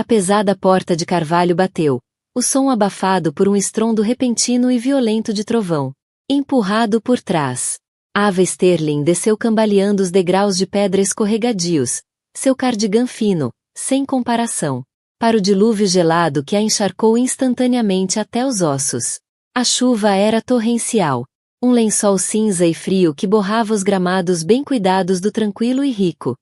A pesada porta de carvalho bateu, o som abafado por um estrondo repentino e violento de trovão. Empurrado por trás. Ava Sterling desceu cambaleando os degraus de pedra escorregadios, seu cardigã fino, sem comparação, para o dilúvio gelado que a encharcou instantaneamente até os ossos. A chuva era torrencial. Um lençol cinza e frio que borrava os gramados bem cuidados do tranquilo e rico.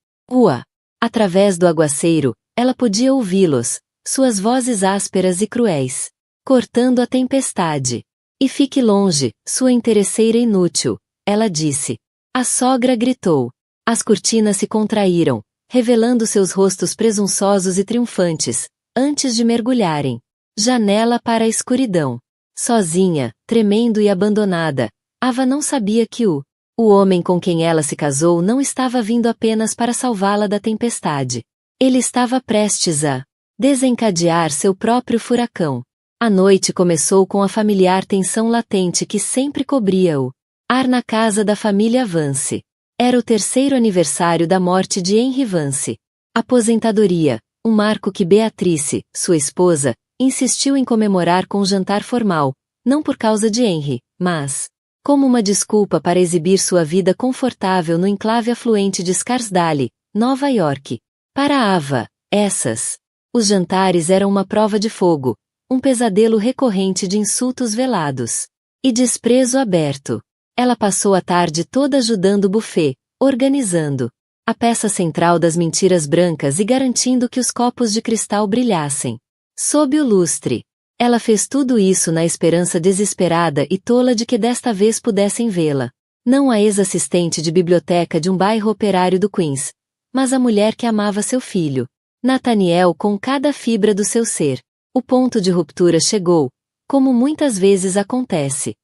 Através do aguaceiro, ela podia ouvi-los, suas vozes ásperas e cruéis, cortando a tempestade. E fique longe, sua interesseira inútil, ela disse. A sogra gritou. As cortinas se contraíram, revelando seus rostos presunçosos e triunfantes, antes de mergulharem. Janela para a escuridão. Sozinha, tremendo e abandonada, Ava não sabia que o homem com quem ela se casou não estava vindo apenas para salvá-la da tempestade. Ele estava prestes a desencadear seu próprio furacão. A noite começou com a familiar tensão latente que sempre cobria o ar na casa da família Vance. Era o 3º aniversário da morte de Henry Vance. Aposentadoria, um marco que Beatrice, sua esposa, insistiu em comemorar com um jantar formal, não por causa de Henry, mas como uma desculpa para exibir sua vida confortável no enclave afluente de Scarsdale, Nova York. Para Ava, os jantares eram uma prova de fogo, um pesadelo recorrente de insultos velados e desprezo aberto. Ela passou a tarde toda ajudando o buffet, organizando a peça central das mentiras brancas e garantindo que os copos de cristal brilhassem sob o lustre. Ela fez tudo isso na esperança desesperada e tola de que desta vez pudessem vê-la. Não a ex-assistente de biblioteca de um bairro operário do Queens, mas a mulher que amava seu filho, Nathaniel, com cada fibra do seu ser. O ponto de ruptura chegou, como muitas vezes acontece.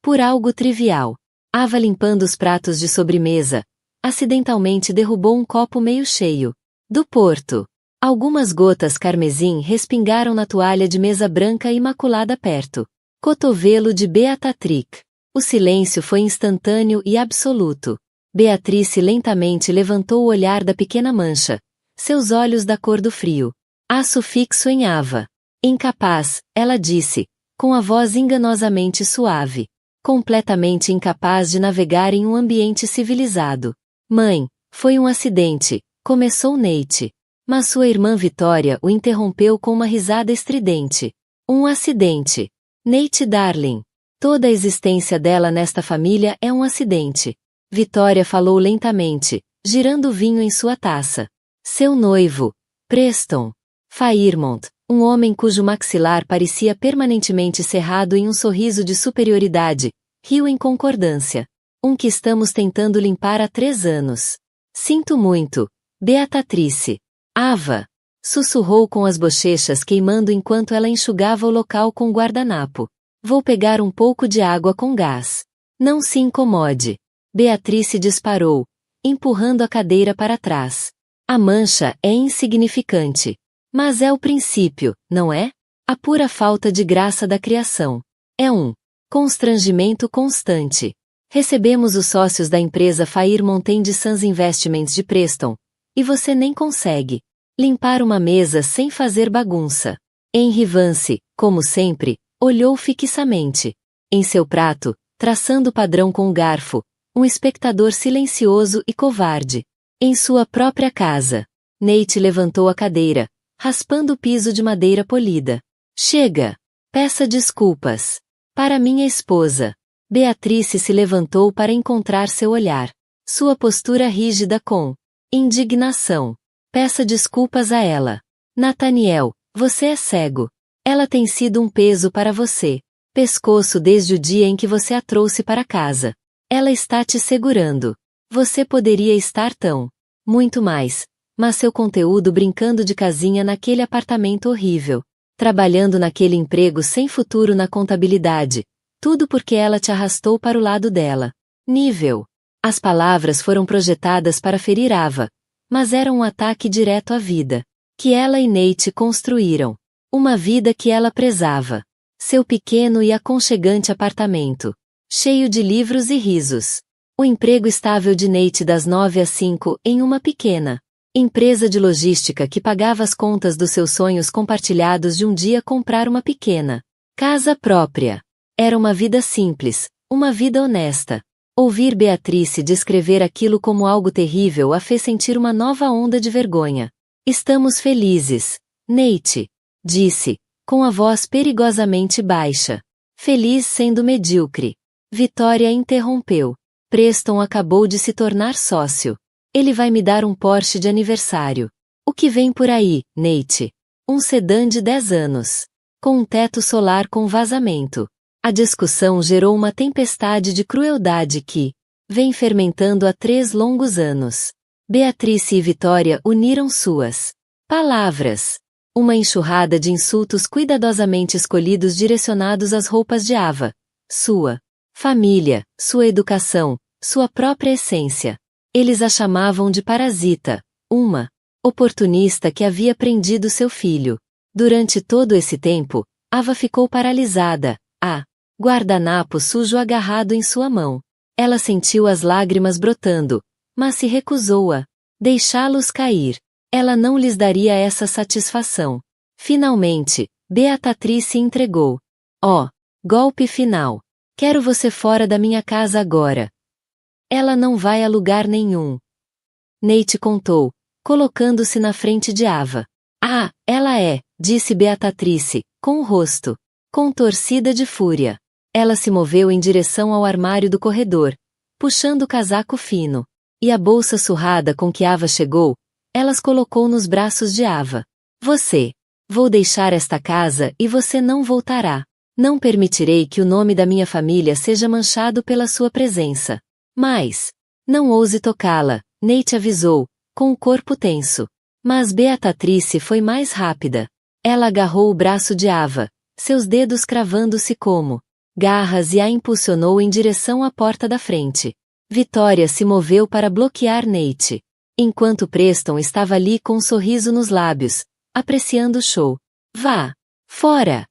Por algo trivial. Ava limpando os pratos de sobremesa, acidentalmente derrubou um copo meio cheio do Porto. Algumas gotas carmesim respingaram na toalha de mesa branca imaculada perto. Cotovelo de Beatrice. O silêncio foi instantâneo e absoluto. Beatrice lentamente levantou o olhar da pequena mancha, seus olhos da cor do frio. Aço fixo em Ava. Incapaz, ela disse, com a voz enganosamente suave. Completamente incapaz de navegar em um ambiente civilizado. Mãe, foi um acidente, começou Nate. Mas sua irmã Vitória o interrompeu com uma risada estridente. Um acidente. Nate darling. Toda a existência dela nesta família é um acidente. Vitória falou lentamente, girando o vinho em sua taça. Seu noivo, Preston Fairmont, um homem cujo maxilar parecia permanentemente cerrado em um sorriso de superioridade, riu em concordância. Um que estamos tentando limpar há 3 anos. Sinto muito, Beatrice. Ava, sussurrou com as bochechas queimando enquanto ela enxugava o local com guardanapo. Vou pegar um pouco de água com gás. Não se incomode. Beatrice disparou, empurrando a cadeira para trás. A mancha é insignificante. Mas é o princípio, não é? A pura falta de graça da criação. É um constrangimento constante. Recebemos os sócios da empresa Fairmont Sons Investments de Preston, e você nem consegue limpar uma mesa sem fazer bagunça. Henry Vance, como sempre, olhou fixamente. Em seu prato, traçando o padrão com o garfo, um espectador silencioso e covarde. Em sua própria casa. Nate levantou a cadeira, raspando o piso de madeira polida. Chega! Peça desculpas. Para minha esposa. Beatrice se levantou para encontrar seu olhar. Sua postura rígida com indignação. Peça desculpas a ela. Nathaniel, você é cego. Ela tem sido um peso para você. Pescoço desde o dia em que você a trouxe para casa. Ela está te segurando. Você poderia estar muito mais, mas seu conteúdo brincando de casinha naquele apartamento horrível. Trabalhando naquele emprego sem futuro na contabilidade. Tudo porque ela te arrastou para o lado dela. Nível. As palavras foram projetadas para ferir Ava, mas eram um ataque direto à vida que ela e Nate construíram. Uma vida que ela prezava. Seu pequeno e aconchegante apartamento. Cheio de livros e risos. O emprego estável de Nate das 9 às 5 em uma pequena Empresa de logística que pagava as contas dos seus sonhos compartilhados de um dia comprar uma pequena casa própria. Era uma vida simples, uma vida honesta. Ouvir Beatrice descrever aquilo como algo terrível a fez sentir uma nova onda de vergonha. Estamos felizes, Nate, disse, com a voz perigosamente baixa. Feliz sendo medíocre. Vitória interrompeu. Preston acabou de se tornar sócio. Ele vai me dar um Porsche de aniversário. O que vem por aí, Nate? Um sedã de 10 anos. Com um teto solar com vazamento. A discussão gerou uma tempestade de crueldade que vem fermentando há 3 longos anos. Beatrice e Vitória uniram suas palavras. Uma enxurrada de insultos cuidadosamente escolhidos direcionados às roupas de Ava. Sua família, sua educação, sua própria essência. Eles a chamavam de parasita, uma oportunista que havia prendido seu filho. Durante todo esse tempo, Ava ficou paralisada, guardanapo sujo agarrado em sua mão. Ela sentiu as lágrimas brotando, mas se recusou a deixá-los cair. Ela não lhes daria essa satisfação. Finalmente, Beatrice entregou. Golpe final. Quero você fora da minha casa agora. Ela não vai a lugar nenhum. Nate contou, colocando-se na frente de Ava. Ela é, disse Beatrice, com o rosto contorcida de fúria. Ela se moveu em direção ao armário do corredor, puxando o casaco fino. E a bolsa surrada com que Ava chegou, elas colocou nos braços de Ava. Vou deixar esta casa e você não voltará. Não permitirei que o nome da minha família seja manchado pela sua presença. Mas, não ouse tocá-la, Nate avisou, com o corpo tenso. Mas Beatrice foi mais rápida. Ela agarrou o braço de Ava, seus dedos cravando-se como garras e a impulsionou em direção à porta da frente. Vitória se moveu para bloquear Nate. Enquanto Preston estava ali com um sorriso nos lábios, apreciando o show. Vá! Fora!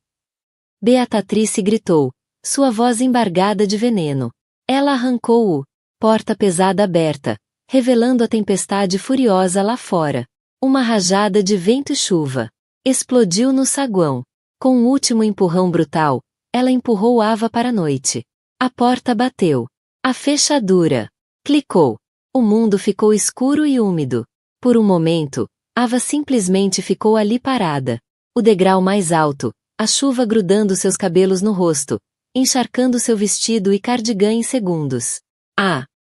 Beatrice gritou, sua voz embargada de veneno. Ela arrancou o porta pesada aberta, revelando a tempestade furiosa lá fora. Uma rajada de vento e chuva explodiu no saguão. Com um último empurrão brutal, ela empurrou Ava para a noite. A porta bateu. A fechadura clicou. O mundo ficou escuro e úmido. Por um momento, Ava simplesmente ficou ali parada. O degrau mais alto, a chuva grudando seus cabelos no rosto, encharcando seu vestido e cardigã em segundos.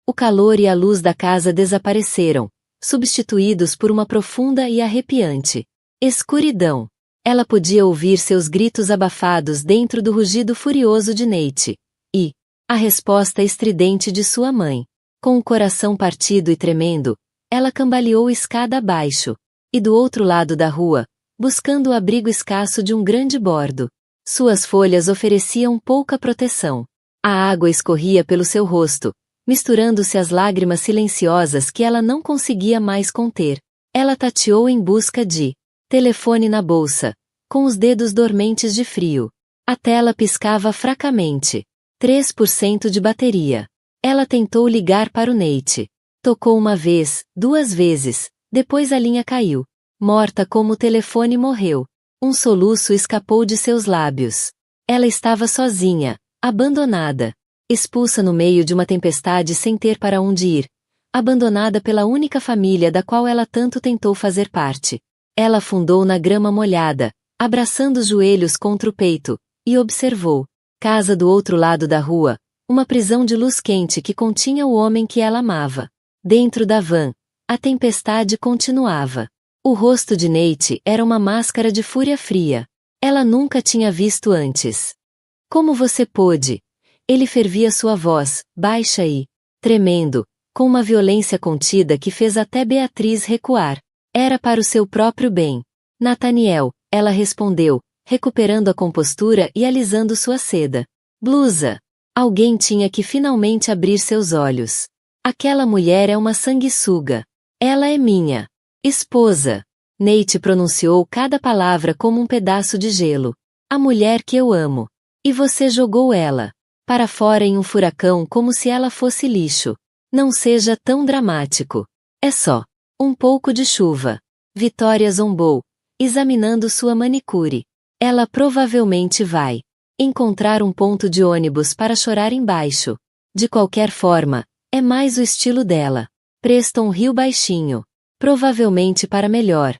O calor e a luz da casa desapareceram, substituídos por uma profunda e arrepiante escuridão. Ela podia ouvir seus gritos abafados dentro do rugido furioso de Nate. E a resposta estridente de sua mãe. Com o coração partido e tremendo, ela cambaleou escada abaixo. E do outro lado da rua, buscando o abrigo escasso de um grande bordo. Suas folhas ofereciam pouca proteção. A água escorria pelo seu rosto, misturando-se às lágrimas silenciosas que ela não conseguia mais conter. Ela tateou em busca de telefone na bolsa, com os dedos dormentes de frio. A tela piscava fracamente. 3% de bateria. Ela tentou ligar para o Nate. Tocou uma vez, 2 vezes, depois a linha caiu. Morta como o telefone morreu. Um soluço escapou de seus lábios. Ela estava sozinha, abandonada, expulsa no meio de uma tempestade sem ter para onde ir, abandonada pela única família da qual ela tanto tentou fazer parte. Ela afundou na grama molhada, abraçando os joelhos contra o peito, e observou. Casa do outro lado da rua, uma prisão de luz quente que continha o homem que ela amava. Dentro da van, a tempestade continuava. O rosto de Nate era uma máscara de fúria fria. Ela nunca tinha visto antes. Como você pôde? Ele fervia sua voz, baixa e tremendo, com uma violência contida que fez até Beatriz recuar. Era para o seu próprio bem. Nathaniel, ela respondeu, recuperando a compostura e alisando sua seda. Blusa. Alguém tinha que finalmente abrir seus olhos. Aquela mulher é uma sanguessuga. Ela é minha esposa. Nate pronunciou cada palavra como um pedaço de gelo. A mulher que eu amo. E você jogou ela para fora em um furacão como se ela fosse lixo. Não seja tão dramático. É só Um pouco de chuva. Vitória zombou, examinando sua manicure. Ela provavelmente vai encontrar um ponto de ônibus para chorar embaixo. De qualquer forma, é mais o estilo dela. Preston riu baixinho. Provavelmente para melhor.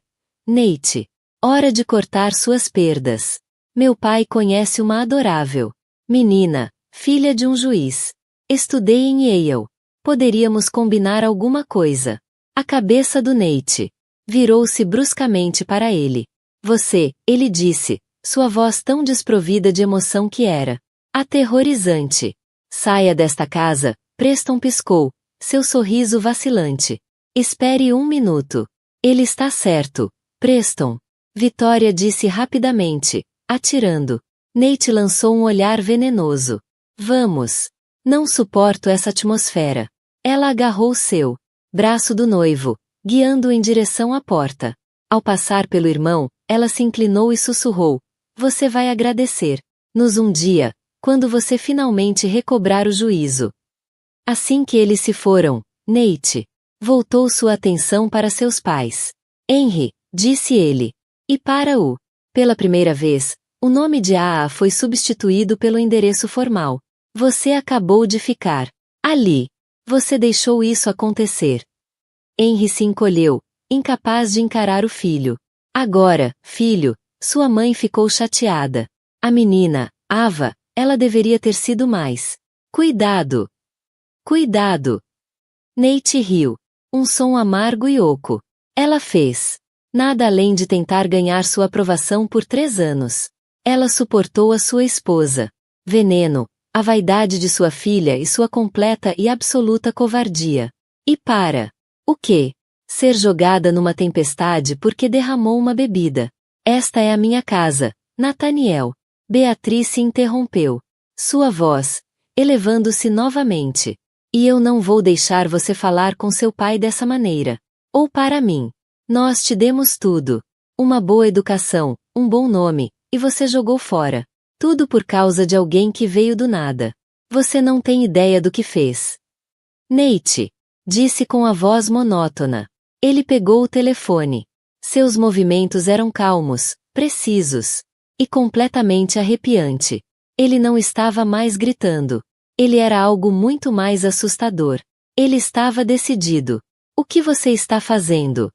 Nate. Hora de cortar suas perdas. Meu pai conhece uma adorável menina, filha de um juiz. Estudei em Yale. Poderíamos combinar alguma coisa. A cabeça do Nate virou-se bruscamente para ele. Você, ele disse, sua voz tão desprovida de emoção que era aterrorizante. Saia desta casa, Preston piscou, seu sorriso vacilante. Espere um minuto. Ele está certo, Preston. Vitória disse rapidamente, atirando. Nate lançou um olhar venenoso. Vamos. Não suporto essa atmosfera. Ela agarrou seu braço do noivo, guiando-o em direção à porta. Ao passar pelo irmão, ela se inclinou e sussurrou. Você vai agradecer. Nos um dia, quando você finalmente recobrar o juízo. Assim que eles se foram, Nate voltou sua atenção para seus pais. Henry, disse ele. E pela primeira vez, o nome de AA foi substituído pelo endereço formal. Você acabou de ficar ali. Você deixou isso acontecer. Henry se encolheu, incapaz de encarar o filho. Agora, filho, sua mãe ficou chateada. A menina, Ava, ela deveria ter sido mais. Cuidado! Cuidado! Nate riu. Um som amargo e oco. Ela fez nada além de tentar ganhar sua aprovação por 3 anos. Ela suportou a sua esposa. Veneno, a vaidade de sua filha e sua completa e absoluta covardia. E o quê? Ser jogada numa tempestade porque derramou uma bebida. Esta é a minha casa, Nathaniel. Beatriz se interrompeu. Sua voz, elevando-se novamente. E eu não vou deixar você falar com seu pai dessa maneira. Ou para mim. Nós te demos tudo. Uma boa educação, um bom nome, e você jogou fora. Tudo por causa de alguém que veio do nada. Você não tem ideia do que fez. Nate, disse com a voz monótona. Ele pegou o telefone. Seus movimentos eram calmos, precisos. E completamente arrepiante. Ele não estava mais gritando. Ele era algo muito mais assustador. Ele estava decidido. O que você está fazendo?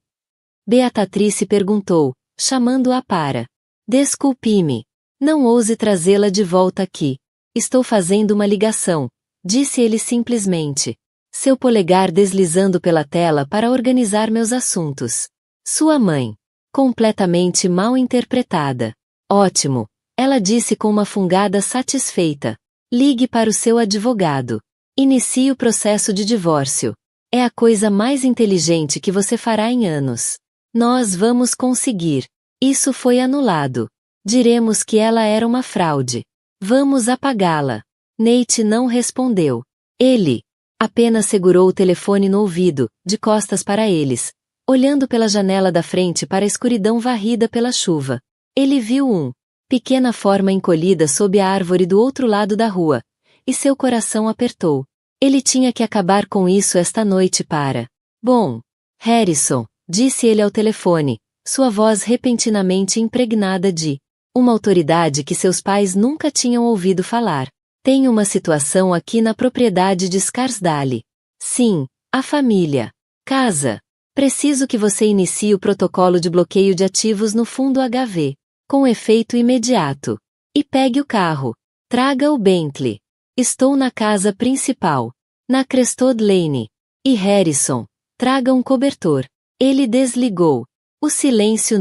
Beatriz perguntou, chamando-a para. Desculpe-me. Não ouse trazê-la de volta aqui. Estou fazendo uma ligação, disse ele simplesmente. Seu polegar deslizando pela tela para organizar meus assuntos. Sua mãe. Completamente mal interpretada. Ótimo. Ela disse com uma fungada satisfeita. Ligue para o seu advogado. Inicie o processo de divórcio. É a coisa mais inteligente que você fará em anos. Nós vamos conseguir. Isso foi anulado. Diremos que ela era uma fraude. Vamos apagá-la. Nate não respondeu. Ele apenas segurou o telefone no ouvido, de costas para eles, olhando pela janela da frente para a escuridão varrida pela chuva. Ele viu pequena forma encolhida sob a árvore do outro lado da rua, e seu coração apertou. Ele tinha que acabar com isso esta noite para. Bom, Harrison, disse ele ao telefone, sua voz repentinamente impregnada de uma autoridade que seus pais nunca tinham ouvido falar. Tem uma situação aqui na propriedade de Scarsdale. Sim, a família. Casa. Preciso que você inicie o protocolo de bloqueio de ativos no fundo HV, com efeito imediato. E pegue o carro. Traga o Bentley. Estou na casa principal. Na Crestwood Lane. E Harrison, traga um cobertor. Ele desligou. O silêncio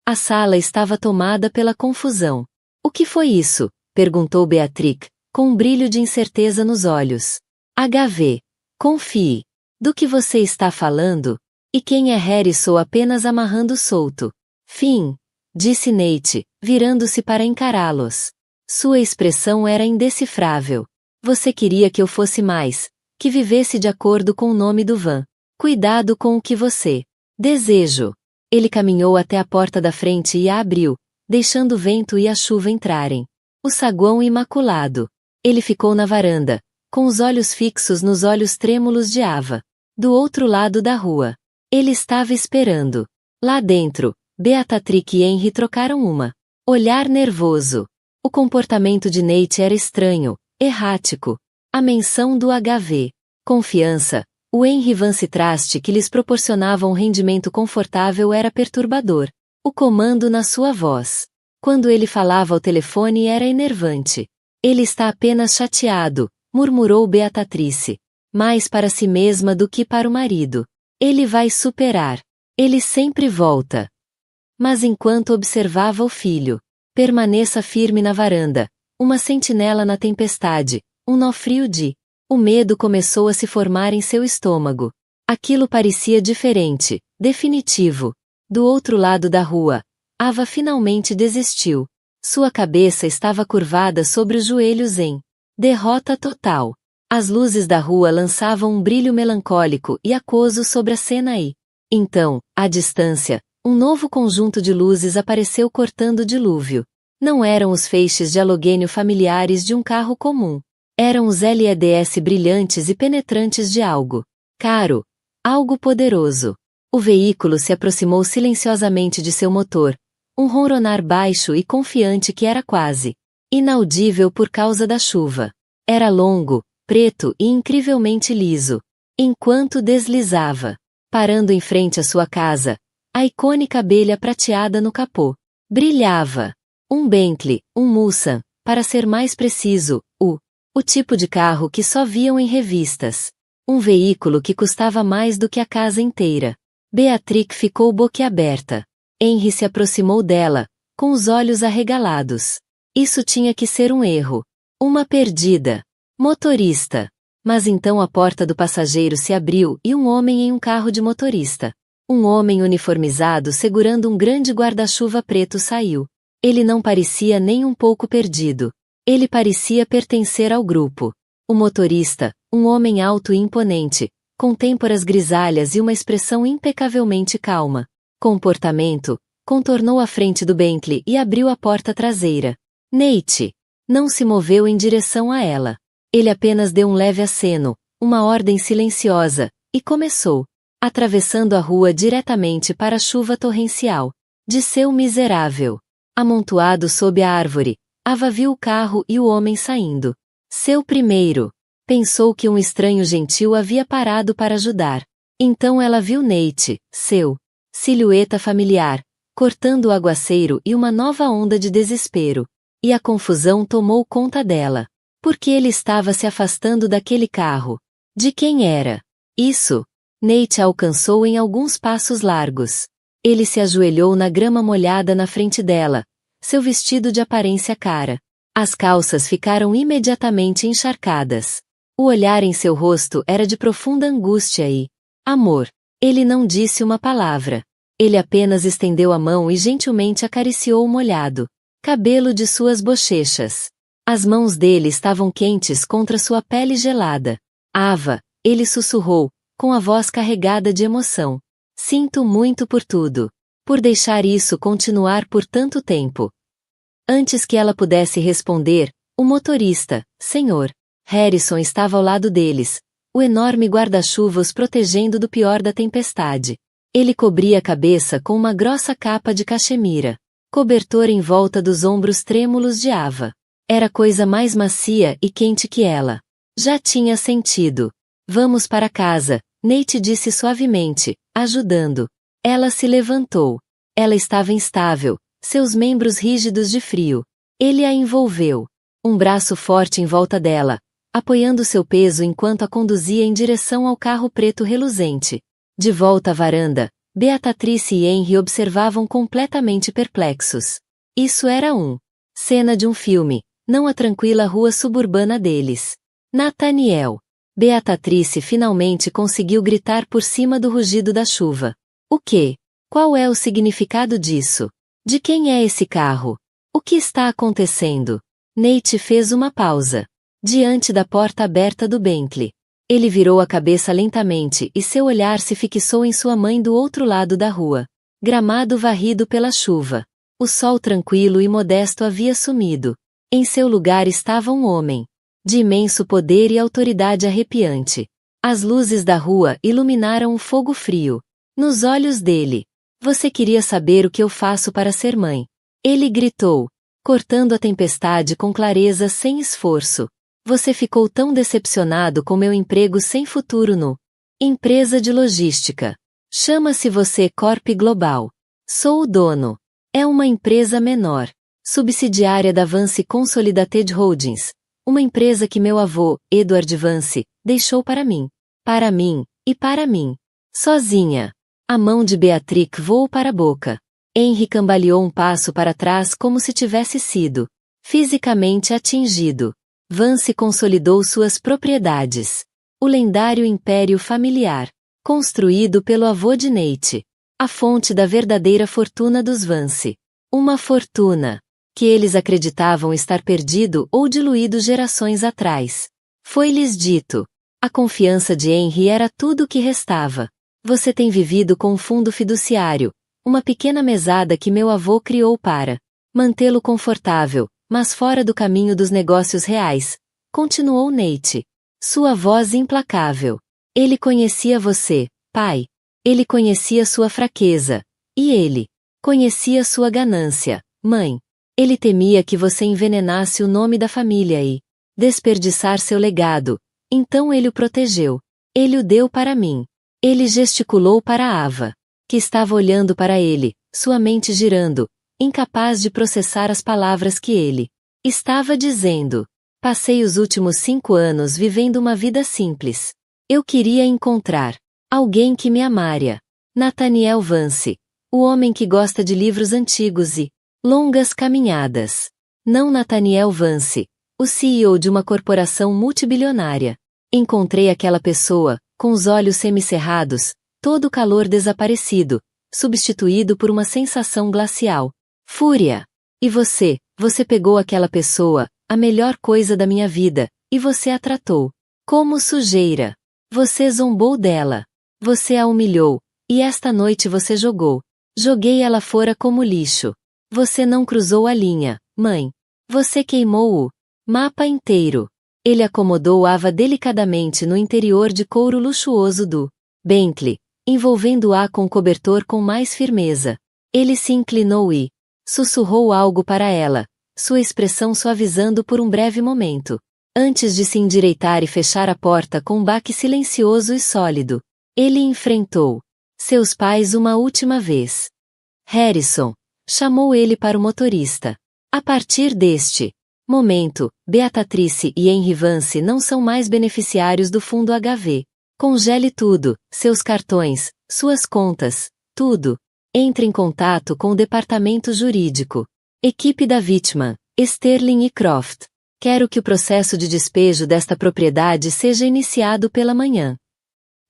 A sala estava tomada pela confusão. O que foi isso? Perguntou Beatriz, com um brilho de incerteza nos olhos. HV. Confie. Do que você está falando? E quem é Harrison apenas amarrando solto? Fim. Disse Nate, virando-se para encará-los. Sua expressão era indecifrável. Você queria que eu fosse mais, que vivesse de acordo com o nome do van. Cuidado com o que você desejo. Ele caminhou até a porta da frente e a abriu, deixando o vento e a chuva entrarem. O saguão imaculado. Ele ficou na varanda, com os olhos fixos nos olhos trêmulos de Ava. Do outro lado da rua. Ele estava esperando. Lá dentro, Beatrix e Henry trocaram uma. Olhar nervoso. O comportamento de Nate era estranho, errático. A menção do HV. Confiança. O Henry Van Citraste que lhes proporcionava um rendimento confortável era perturbador. O comando na sua voz. Quando ele falava ao telefone era enervante. Ele está apenas chateado, murmurou Beatrice. Mais para si mesma do que para o marido. Ele vai superar. Ele sempre volta. Mas enquanto observava o filho, permaneça firme na varanda, uma sentinela na tempestade, um nó frio de... O medo começou a se formar em seu estômago. Aquilo parecia diferente, definitivo. Do outro lado da rua, Ava finalmente desistiu. Sua cabeça estava curvada sobre os joelhos em derrota total. As luzes da rua lançavam um brilho melancólico e aquoso sobre a cena e... Então, à distância, um novo conjunto de luzes apareceu cortando o dilúvio. Não eram os feixes de halogênio familiares de um carro comum. Eram os LEDs brilhantes e penetrantes de algo caro, algo poderoso. O veículo se aproximou silenciosamente de seu motor, um ronronar baixo e confiante que era quase inaudível por causa da chuva. Era longo, preto e incrivelmente liso. Enquanto deslizava, parando em frente à sua casa, a icônica abelha prateada no capô brilhava. Um Bentley, um Mulsanne, para ser mais preciso, o tipo de carro que só viam em revistas. Um veículo que custava mais do que a casa inteira. Beatrix ficou boquiaberta. Henry se aproximou dela, com os olhos arregalados. Isso tinha que ser um erro. Uma perdida. Motorista. Mas então a porta do passageiro se abriu e um homem em um carro de motorista. Um homem uniformizado segurando um grande guarda-chuva preto saiu. Ele não parecia nem um pouco perdido. Ele parecia pertencer ao grupo. O motorista, um homem alto e imponente, com têmporas grisalhas e uma expressão impecavelmente calma. Comportamento, contornou a frente do Bentley e abriu a porta traseira. Nate não se moveu em direção a ela. Ele apenas deu um leve aceno, uma ordem silenciosa, e começou, atravessando a rua diretamente para a chuva torrencial. De seu miserável. Amontoado sob a árvore, Ava viu o carro e o homem saindo. Seu primeiro. Pensou que um estranho gentil havia parado para ajudar. Então ela viu Nate, seu silhueta familiar, cortando o aguaceiro e uma nova onda de desespero. E a confusão tomou conta dela. Porque ele estava se afastando daquele carro. De quem era? Isso. Nate a alcançou em alguns passos largos. Ele se ajoelhou na grama molhada na frente dela. Seu vestido de aparência cara. As calças ficaram imediatamente encharcadas. O olhar em seu rosto era de profunda angústia e amor. Ele não disse uma palavra. Ele apenas estendeu a mão e gentilmente acariciou o molhado cabelo de suas bochechas. As mãos dele estavam quentes contra sua pele gelada. Ava, ele sussurrou, com a voz carregada de emoção. Sinto muito por tudo. Por deixar isso continuar por tanto tempo. Antes que ela pudesse responder, o motorista, Sr. Harrison estava ao lado deles, o enorme guarda-chuva os protegendo do pior da tempestade. Ele cobria a cabeça com uma grossa capa de caxemira, cobertor em volta dos ombros trêmulos de Ava. Era coisa mais macia e quente que ela já tinha sentido. Vamos para casa, Nate disse suavemente, ajudando. Ela se levantou. Ela estava instável, seus membros rígidos de frio. Ele a envolveu. Um braço forte em volta dela, apoiando seu peso enquanto a conduzia em direção ao carro preto reluzente. De volta à varanda, Beatrice e Henry observavam completamente perplexos. Isso era cena de um filme, não a tranquila rua suburbana deles. Nathaniel. Beatrice finalmente conseguiu gritar por cima do rugido da chuva. O quê? Qual é o significado disso? De quem é esse carro? O que está acontecendo? Nate fez uma pausa. Diante da porta aberta do Bentley. Ele virou a cabeça lentamente e seu olhar se fixou em sua mãe do outro lado da rua. Gramado varrido pela chuva. O sol tranquilo e modesto havia sumido. Em seu lugar estava um homem. De imenso poder e autoridade arrepiante. As luzes da rua iluminaram um fogo frio. nos olhos dele. Você queria saber o que eu faço para ser mãe. Ele gritou, cortando a tempestade com clareza sem esforço. Você ficou tão decepcionado com meu emprego sem futuro no empresa de logística. Chama-se você Corp Global. Sou o dono. É uma empresa menor, subsidiária da Vance Consolidated Holdings, uma empresa que meu avô, Edward Vance, deixou para mim. Para mim, e para mim. Sozinha. A mão de Beatrix voou para a boca. Henry cambaleou um passo para trás como se tivesse sido fisicamente atingido. Vance consolidou suas propriedades. O lendário império familiar, construído pelo avô de Nate. A fonte da verdadeira fortuna dos Vance. Uma fortuna que eles acreditavam estar perdido ou diluído gerações atrás. Foi-lhes dito. A confiança de Henry era tudo o que restava. Você tem vivido com um fundo fiduciário, uma pequena mesada que meu avô criou para mantê-lo confortável, mas fora do caminho dos negócios reais, continuou Nate. Sua voz implacável. Ele conhecia você, pai. Ele conhecia sua fraqueza. E ele conhecia sua ganância, mãe. Ele temia que você envenenasse o nome da família e desperdiçar seu legado. Então ele o protegeu. Ele o deu para mim. Ele gesticulou para Ava, que estava olhando para ele, sua mente girando, incapaz de processar as palavras que ele estava dizendo. Passei os últimos 5 anos vivendo uma vida simples. Eu queria encontrar alguém que me amaria. Nathaniel Vance, o homem que gosta de livros antigos e longas caminhadas. Não Nathaniel Vance, o CEO de uma corporação multibilionária. Encontrei aquela pessoa, com os olhos semicerrados, todo o calor desaparecido, substituído por uma sensação glacial. Fúria. E você pegou aquela pessoa, a melhor coisa da minha vida, e você a tratou como sujeira. Você zombou dela. Você a humilhou, e esta noite você jogou. Joguei ela fora como lixo. Você não cruzou a linha, mãe. Você queimou o mapa inteiro. Ele acomodou Ava delicadamente no interior de couro luxuoso do Bentley, envolvendo-a com cobertor com mais firmeza. Ele se inclinou e sussurrou algo para ela, sua expressão suavizando por um breve momento. Antes de se endireitar e fechar a porta com um baque silencioso e sólido, ele enfrentou seus pais uma última vez. Harrison, chamou ele para o motorista. A partir deste momento, Beatrice e Henry Vance não são mais beneficiários do fundo HV. Congele tudo, seus cartões, suas contas, tudo. Entre em contato com o departamento jurídico. Equipe da Wittmann, Sterling e Croft. Quero que o processo de despejo desta propriedade seja iniciado pela manhã.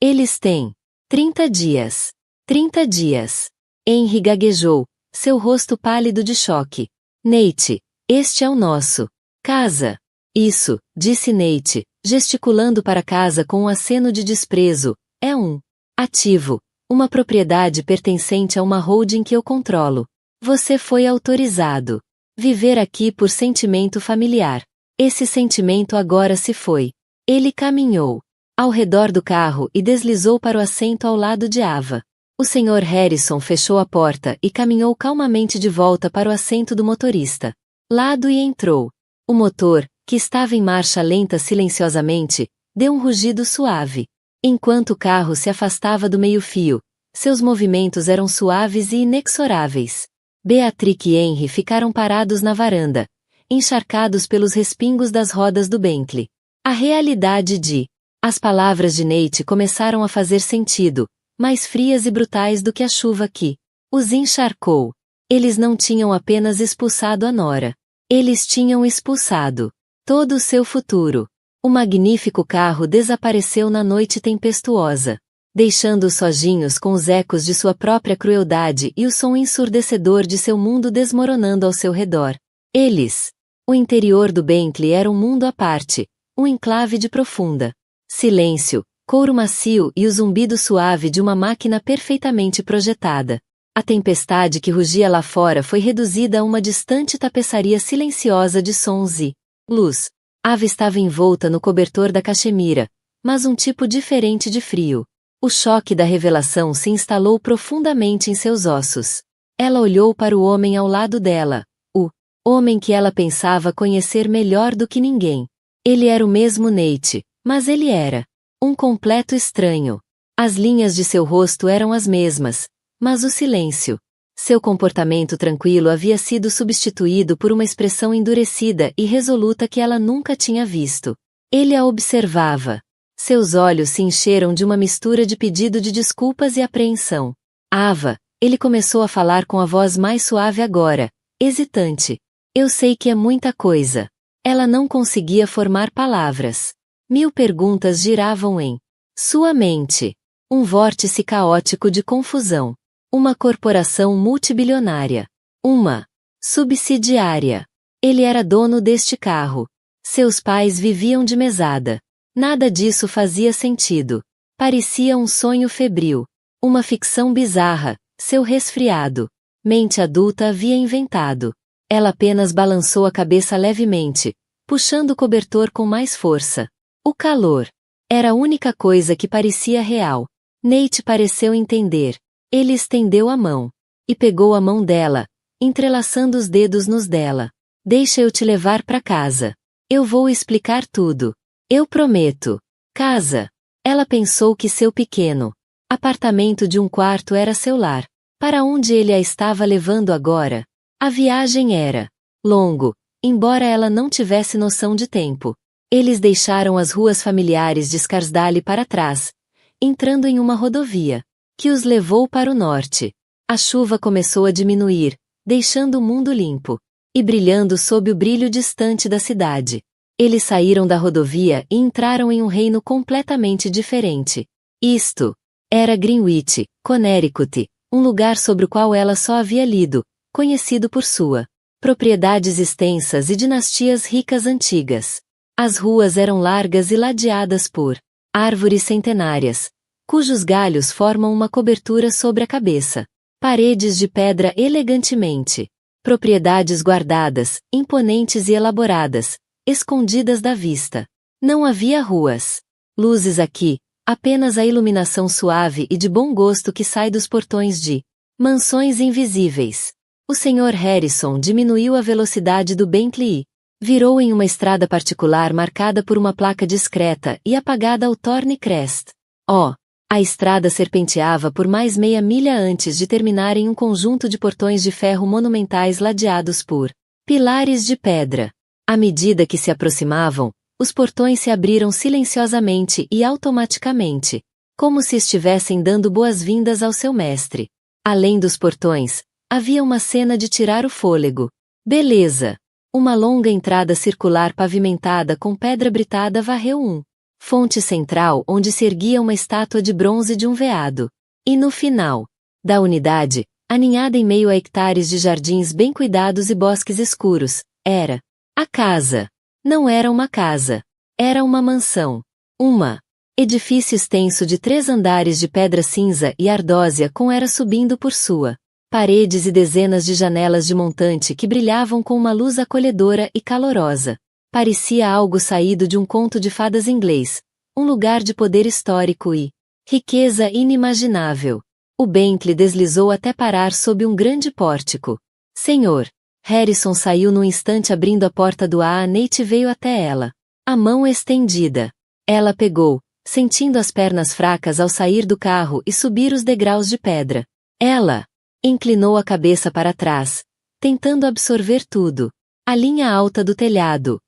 Eles têm 30 dias. 30 dias. Henry gaguejou, seu rosto pálido de choque. Nate, este é o nosso casa. Isso, disse Nate, gesticulando para casa com um aceno de desprezo, é um ativo, uma propriedade pertencente a uma holding que eu controlo. Você foi autorizado viver aqui por sentimento familiar. Esse sentimento agora se foi. Ele caminhou ao redor do carro e deslizou para o assento ao lado de Ava. O Sr. Harrison fechou a porta e caminhou calmamente de volta para o assento do motorista. Lado e entrou. O motor, que estava em marcha lenta silenciosamente, deu um rugido suave. Enquanto o carro se afastava do meio-fio, seus movimentos eram suaves e inexoráveis. Beatrix e Henry ficaram parados na varanda, encharcados pelos respingos das rodas do Bentley. A realidade de as palavras de Nate começaram a fazer sentido, mais frias e brutais do que a chuva que os encharcou. Eles não tinham apenas expulsado a nora. Eles tinham expulsado todo o seu futuro. O magnífico carro desapareceu na noite tempestuosa, deixando-os sozinhos com os ecos de sua própria crueldade e o som ensurdecedor de seu mundo desmoronando ao seu redor. O interior do Bentley era um mundo à parte, um enclave de profunda silêncio, couro macio e o zumbido suave de uma máquina perfeitamente projetada. A tempestade que rugia lá fora foi reduzida a uma distante tapeçaria silenciosa de sons e luz. Ava estava envolta no cobertor da cachemira, mas um tipo diferente de frio. O choque da revelação se instalou profundamente em seus ossos. Ela olhou para o homem ao lado dela, o homem que ela pensava conhecer melhor do que ninguém. Ele era o mesmo Nate, mas ele era um completo estranho. As linhas de seu rosto eram as mesmas, mas o silêncio. Seu comportamento tranquilo havia sido substituído por uma expressão endurecida e resoluta que ela nunca tinha visto. Ele a observava. Seus olhos se encheram de uma mistura de pedido de desculpas e apreensão. Ava, ele começou a falar com a voz mais suave agora, hesitante. Eu sei que é muita coisa. Ela não conseguia formar palavras. 1000 perguntas giravam em sua mente. Um vórtice caótico de confusão. Uma corporação multibilionária. Uma subsidiária. Ele era dono deste carro. Seus pais viviam de mesada. Nada disso fazia sentido. Parecia um sonho febril. Uma ficção bizarra, seu resfriado. Mente adulta havia inventado. Ela apenas balançou a cabeça levemente, puxando o cobertor com mais força. O calor. Era a única coisa que parecia real. Nate pareceu entender. Ele estendeu a mão. E pegou a mão dela, entrelaçando os dedos nos dela. Deixa eu te levar para casa. Eu vou explicar tudo. Eu prometo. Casa. Ela pensou que seu pequeno apartamento de um quarto era seu lar. Para onde ele a estava levando agora? A viagem era longo, embora ela não tivesse noção de tempo. Eles deixaram as ruas familiares de Scarsdale para trás, entrando em uma rodovia que os levou para o norte. A chuva começou a diminuir, deixando o mundo limpo e brilhando sob o brilho distante da cidade. Eles saíram da rodovia e entraram em um reino completamente diferente. Isto era Greenwich, Connecticut, um lugar sobre o qual ela só havia lido, conhecido por sua propriedades extensas e dinastias ricas antigas. As ruas eram largas e ladeadas por árvores centenárias, cujos galhos formam uma cobertura sobre a cabeça. Paredes de pedra elegantemente. Propriedades guardadas, imponentes e elaboradas, escondidas da vista. Não havia ruas. Luzes aqui, apenas a iluminação suave e de bom gosto que sai dos portões de mansões invisíveis. O Sr. Harrison diminuiu a velocidade do Bentley e virou em uma estrada particular marcada por uma placa discreta e apagada ao Thorncrest. A estrada serpenteava por mais meia milha antes de terminar em um conjunto de portões de ferro monumentais ladeados por pilares de pedra. À medida que se aproximavam, os portões se abriram silenciosamente e automaticamente, como se estivessem dando boas-vindas ao seu mestre. Além dos portões, havia uma cena de tirar o fôlego. Beleza! Uma longa entrada circular pavimentada com pedra britada varreu fonte central onde se erguia uma estátua de bronze de um veado. E no final da unidade, aninhada em meio a hectares de jardins bem cuidados e bosques escuros, era a casa. Não era uma casa. Era uma mansão. Edifício extenso de 3 andares de pedra cinza e ardósia com era subindo por sua paredes e dezenas de janelas de montante que brilhavam com uma luz acolhedora e calorosa. Parecia algo saído de um conto de fadas inglês, um lugar de poder histórico e riqueza inimaginável. O Bentley deslizou até parar sob um grande pórtico. Senhor. Harrison saiu num instante abrindo a porta do A. Nate veio até ela. A mão estendida. Ela pegou, sentindo as pernas fracas ao sair do carro e subir os degraus de pedra. Ela inclinou a cabeça para trás, tentando absorver tudo. A linha alta do telhado,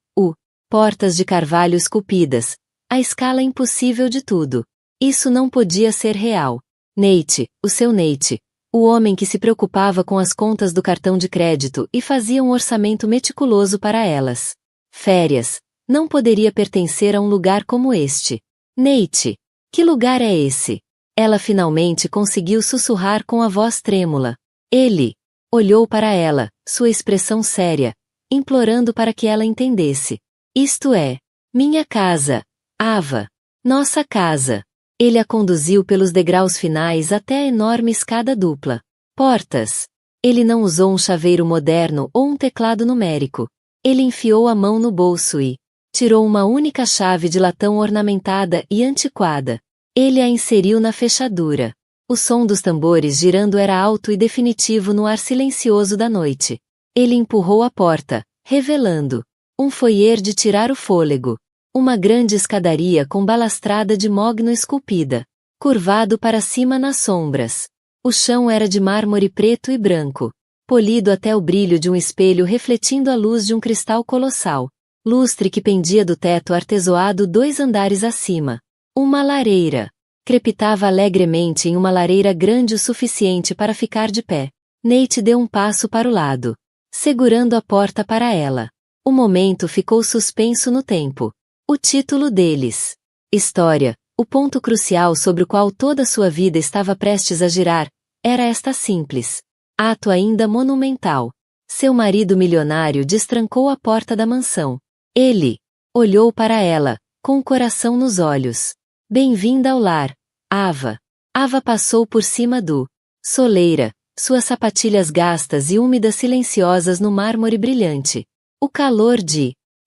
portas de carvalho esculpidas, a escala impossível de tudo. Isso não podia ser real. Nate, o seu Nate, o homem que se preocupava com as contas do cartão de crédito e fazia um orçamento meticuloso para elas. Férias, não poderia pertencer a um lugar como este. Nate, que lugar é esse? Ela finalmente conseguiu sussurrar com a voz trêmula. Ele olhou para ela, sua expressão séria, implorando para que ela entendesse. Isto é minha casa, Ava. Nossa casa. Ele a conduziu pelos degraus finais até a enorme escada dupla. Portas. Ele não usou um chaveiro moderno ou um teclado numérico. Ele enfiou a mão no bolso e tirou uma única chave de latão ornamentada e antiquada. Ele a inseriu na fechadura. O som dos tambores girando era alto e definitivo no ar silencioso da noite. Ele empurrou a porta, revelando um foyer de tirar o fôlego. Uma grande escadaria com balastrada de mogno esculpida, curvado para cima nas sombras. O chão era de mármore preto e branco, polido até o brilho de um espelho refletindo a luz de um cristal colossal. Lustre que pendia do teto artesoado 2 andares acima. Uma lareira. Crepitava alegremente em uma lareira grande o suficiente para ficar de pé. Nate deu um passo para o lado, segurando a porta para ela. O momento ficou suspenso no tempo. O título deles. História, o ponto crucial sobre o qual toda sua vida estava prestes a girar, era esta simples. Ato ainda monumental. Seu marido milionário destrancou a porta da mansão. Ele olhou para ela, com o coração nos olhos. Bem-vinda ao lar, Ava. Ava passou por cima do soleira, suas sapatilhas gastas e úmidas silenciosas no mármore brilhante. O calor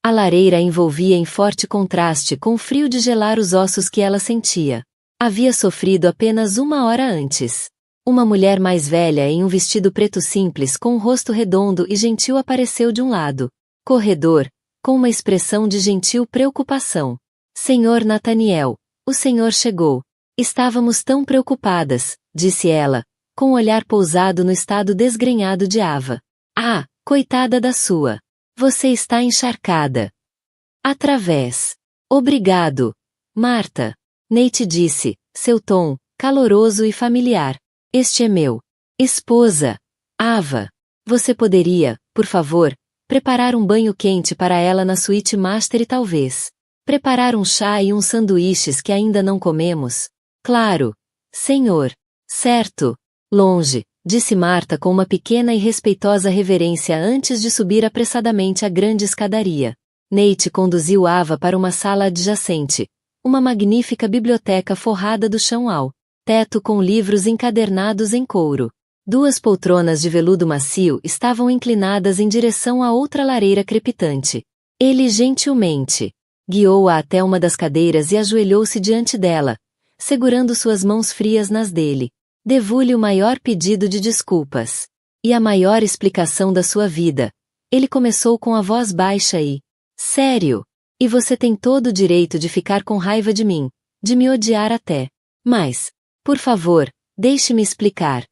a lareira a envolvia em forte contraste com o frio de gelar os ossos que ela sentia. Havia sofrido apenas 1 hora antes. Uma mulher mais velha em um vestido preto simples com um rosto redondo e gentil apareceu de um lado. Corredor, com uma expressão de gentil preocupação. Senhor Nathaniel, o senhor chegou. Estávamos tão preocupadas, disse ela, com o olhar pousado no estado desgrenhado de Ava. Ah, coitada da sua. Você está encharcada. Através. Obrigado, Marta. Nate disse, seu tom, caloroso e familiar. Este é meu esposa, Ava. Você poderia, por favor, preparar um banho quente para ela na suíte master e talvez preparar um chá e uns sanduíches que ainda não comemos? Claro, senhor. Certo. Longe, disse Marta com uma pequena e respeitosa reverência antes de subir apressadamente a grande escadaria. Nate conduziu Ava para uma sala adjacente, uma magnífica biblioteca forrada do chão ao teto com livros encadernados em couro. 2 poltronas de veludo macio estavam inclinadas em direção a outra lareira crepitante. Ele gentilmente guiou-a até uma das cadeiras e ajoelhou-se diante dela, segurando suas mãos frias nas dele. Devo-lhe o maior pedido de desculpas e a maior explicação da sua vida. Ele começou com a voz baixa e sério. E você tem todo o direito de ficar com raiva de mim, de me odiar até. Mas, por favor, deixe-me explicar.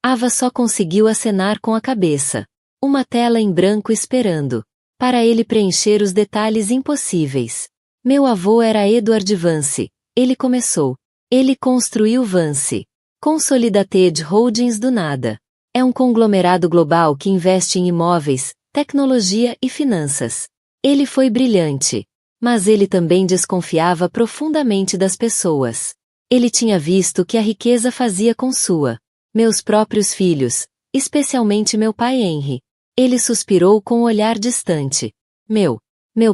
Ava só conseguiu acenar com a cabeça. Uma tela em branco esperando para ele preencher os detalhes impossíveis. Meu avô era Edward Vance. Ele começou. Ele construiu Vance Consolidated Holdings do nada. É um conglomerado global que investe em imóveis, tecnologia e finanças. Ele foi brilhante. Mas ele também desconfiava profundamente das pessoas. Ele tinha visto o que a riqueza fazia com meus próprios filhos, especialmente meu pai Henry. Ele suspirou com um olhar distante. Meu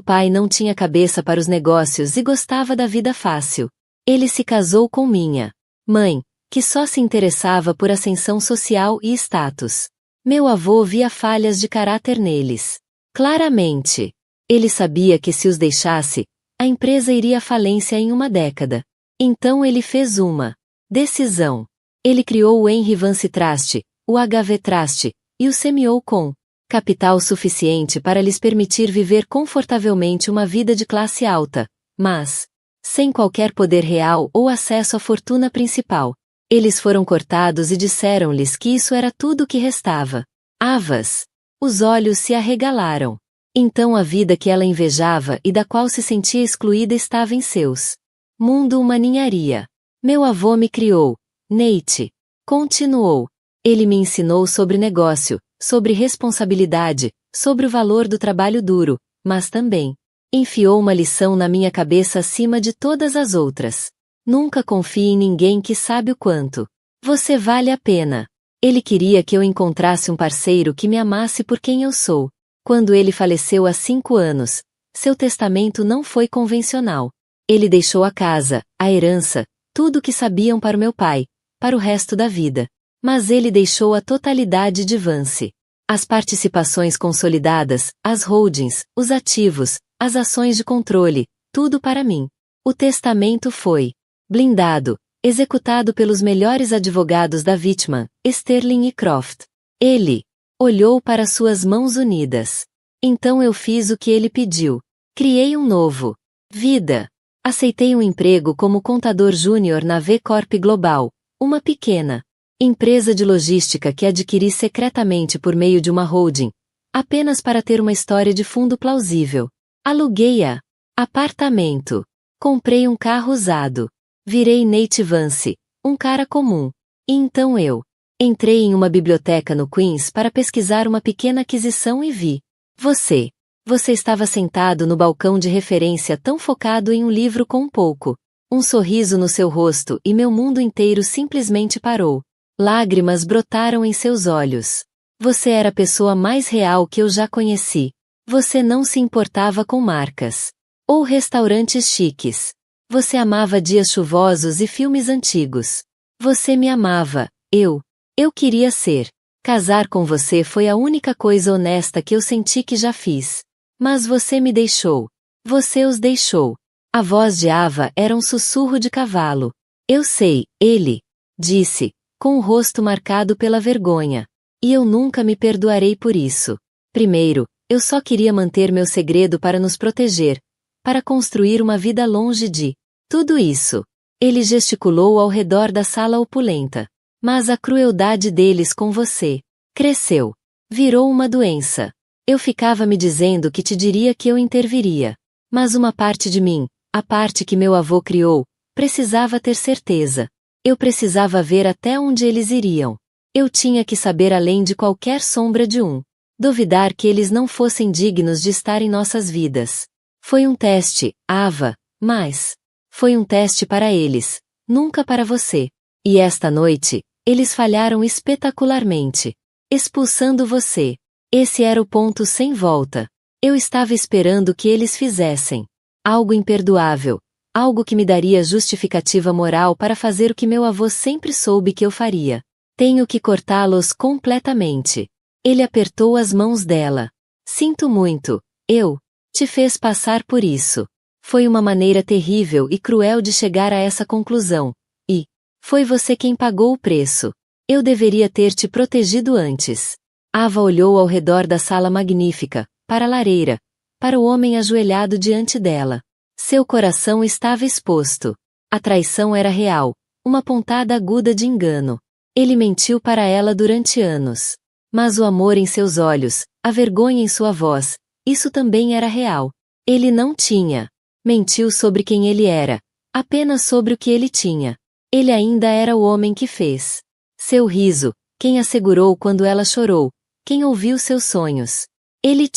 pai não tinha cabeça para os negócios e gostava da vida fácil. Ele se casou com minha mãe, que só se interessava por ascensão social e status. Meu avô via falhas de caráter neles. Claramente. Ele sabia que se os deixasse, a empresa iria à falência em 1 década. Então ele fez uma decisão. Ele criou o Henry Vance Trust, o HV Trust, e o semeou com capital suficiente para lhes permitir viver confortavelmente uma vida de classe alta, mas sem qualquer poder real ou acesso à fortuna principal. Eles foram cortados e disseram-lhes que isso era tudo o que restava. Avas. Os olhos se arregalaram. Então a vida que ela invejava e da qual se sentia excluída estava em seus mundo uma ninharia. Meu avô me criou. Nate. Continuou. Ele me ensinou sobre negócio, sobre responsabilidade, sobre o valor do trabalho duro, mas também enfiou uma lição na minha cabeça acima de todas as outras. Nunca confie em ninguém que sabe o quanto você vale a pena. Ele queria que eu encontrasse um parceiro que me amasse por quem eu sou. Quando ele faleceu há 5 anos, seu testamento não foi convencional. Ele deixou a casa, a herança, tudo o que sabiam para o meu pai, para o resto da vida. Mas ele deixou a totalidade de Vance. As participações consolidadas, as holdings, os ativos, as ações de controle, tudo para mim. O testamento foi blindado, executado pelos melhores advogados da vítima, Sterling e Croft. Ele olhou para suas mãos unidas. Então eu fiz o que ele pediu. Criei um novo vida. Aceitei um emprego como contador júnior na V Corp Global, uma pequena empresa de logística que adquiri secretamente por meio de uma holding, apenas para ter uma história de fundo plausível. Aluguei apartamento. Comprei um carro usado. Virei Nate Vance, um cara comum. E então eu entrei em uma biblioteca no Queens para pesquisar uma pequena aquisição e vi. Você estava sentado no balcão de referência tão focado em um livro com um sorriso no seu rosto e meu mundo inteiro simplesmente parou. Lágrimas brotaram em seus olhos. Você era a pessoa mais real que eu já conheci. Você não se importava com marcas ou restaurantes chiques. Você amava dias chuvosos e filmes antigos. Você me amava, eu queria ser. Casar com você foi a única coisa honesta que eu senti que já fiz. Mas você me deixou. Você os deixou. A voz de Ava era um sussurro de cavalo. Eu sei, ele disse, com o rosto marcado pela vergonha. E eu nunca me perdoarei por isso. Primeiro, eu só queria manter meu segredo para nos proteger, para construir uma vida longe de tudo isso. Ele gesticulou ao redor da sala opulenta. Mas a crueldade deles com você cresceu. Virou uma doença. Eu ficava me dizendo que te diria que eu interviria. Mas uma parte de mim, a parte que meu avô criou, precisava ter certeza. Eu precisava ver até onde eles iriam. Eu tinha que saber além de qualquer sombra de duvidar que eles não fossem dignos de estar em nossas vidas. Foi um teste, Ava, mas foi um teste para eles, nunca para você. E esta noite, eles falharam espetacularmente, expulsando você. Esse era o ponto sem volta. Eu estava esperando que eles fizessem algo imperdoável, algo que me daria justificativa moral para fazer o que meu avô sempre soube que eu faria. Tenho que cortá-los completamente. Ele apertou as mãos dela. Sinto muito, eu te fez passar por isso. Foi uma maneira terrível e cruel de chegar a essa conclusão. E foi você quem pagou o preço. Eu deveria ter te protegido antes. Ava olhou ao redor da sala magnífica, para a lareira, para o homem ajoelhado diante dela. Seu coração estava exposto. A traição era real, uma pontada aguda de engano. Ele mentiu para ela durante anos. Mas o amor em seus olhos, a vergonha em sua voz, isso também era real. Ele não tinha. Mentiu sobre quem ele era, apenas sobre o que ele tinha. Ele ainda era o homem que fez. Seu riso, quem assegurou quando ela chorou, quem ouviu seus sonhos. Ele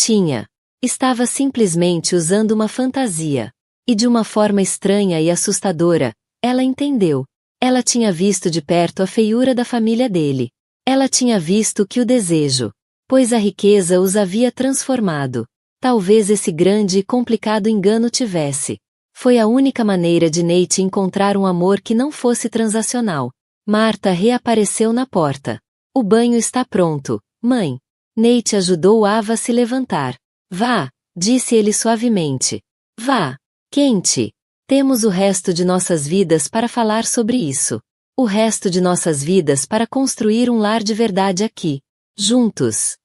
estava simplesmente usando uma fantasia. E de uma forma estranha e assustadora, ela entendeu. Ela tinha visto de perto a feiura da família dele. Ela tinha visto que o desejo, pois a riqueza os havia transformado. Talvez esse grande e complicado engano tivesse. Foi a única maneira de Nate encontrar um amor que não fosse transacional. Marta reapareceu na porta. O banho está pronto, mãe. Nate ajudou Ava a se levantar. Vá, disse ele suavemente. Vá. Quente. Temos o resto de nossas vidas para falar sobre isso. O resto de nossas vidas para construir um lar de verdade aqui. Juntos.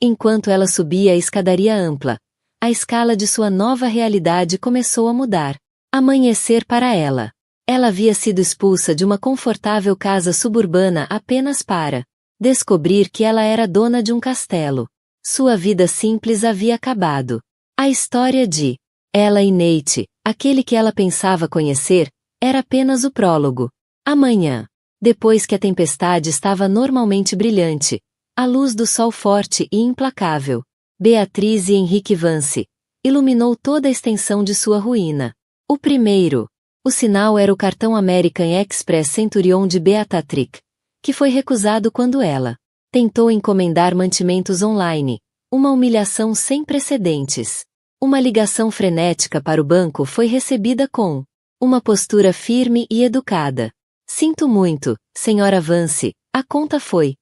Enquanto ela subia a escadaria ampla, a escala de sua nova realidade começou a mudar. Amanhecer para ela. Ela havia sido expulsa de uma confortável casa suburbana apenas para descobrir que ela era dona de um castelo. Sua vida simples havia acabado. A história de ela e Nate, aquele que ela pensava conhecer, era apenas o prólogo. Amanhã, depois que a tempestade estava normalmente brilhante, a luz do sol forte e implacável, Beatriz e Henrique Vance, iluminou toda a extensão de sua ruína. O sinal era o cartão American Express Centurion de Beatatrick, que foi recusado quando ela tentou encomendar mantimentos online, uma humilhação sem precedentes. Uma ligação frenética para o banco foi recebida com uma postura firme e educada. Sinto muito, senhora Vance, a conta foi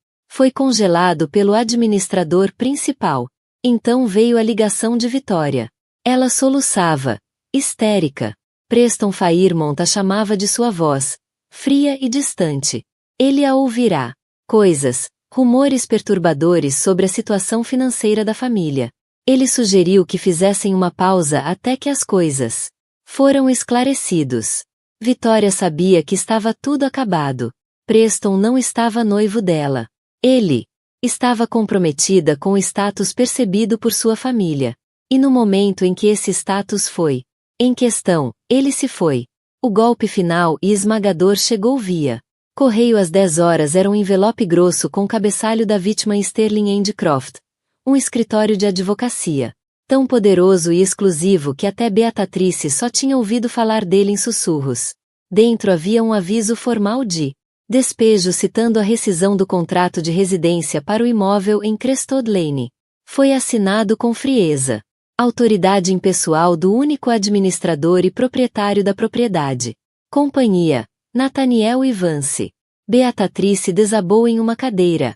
congelado pelo administrador principal. Então veio a ligação de Vitória. Ela soluçava, histérica. Preston Fairmont a chamava de sua voz, fria e distante. Ele a ouvirá. Coisas, rumores perturbadores sobre a situação financeira da família. Ele sugeriu que fizessem uma pausa até que as coisas foram esclarecidos. Vitória sabia que estava tudo acabado. Preston não estava noivo dela. Ele estava comprometida com o status percebido por sua família. E no momento em que esse status foi em questão, ele se foi. O golpe final e esmagador chegou via correio às 10 horas. Era um envelope grosso com o cabeçalho da vítima Sterling Endcroft, um escritório de advocacia, tão poderoso e exclusivo que até Beatrice só tinha ouvido falar dele em sussurros. Dentro havia um aviso formal de despejo citando a rescisão do contrato de residência para o imóvel em Crestwood Lane. Foi assinado com frieza. Autoridade impessoal do único administrador e proprietário da propriedade. Companhia, Nathaniel e Vance. Beatrice desabou em uma cadeira.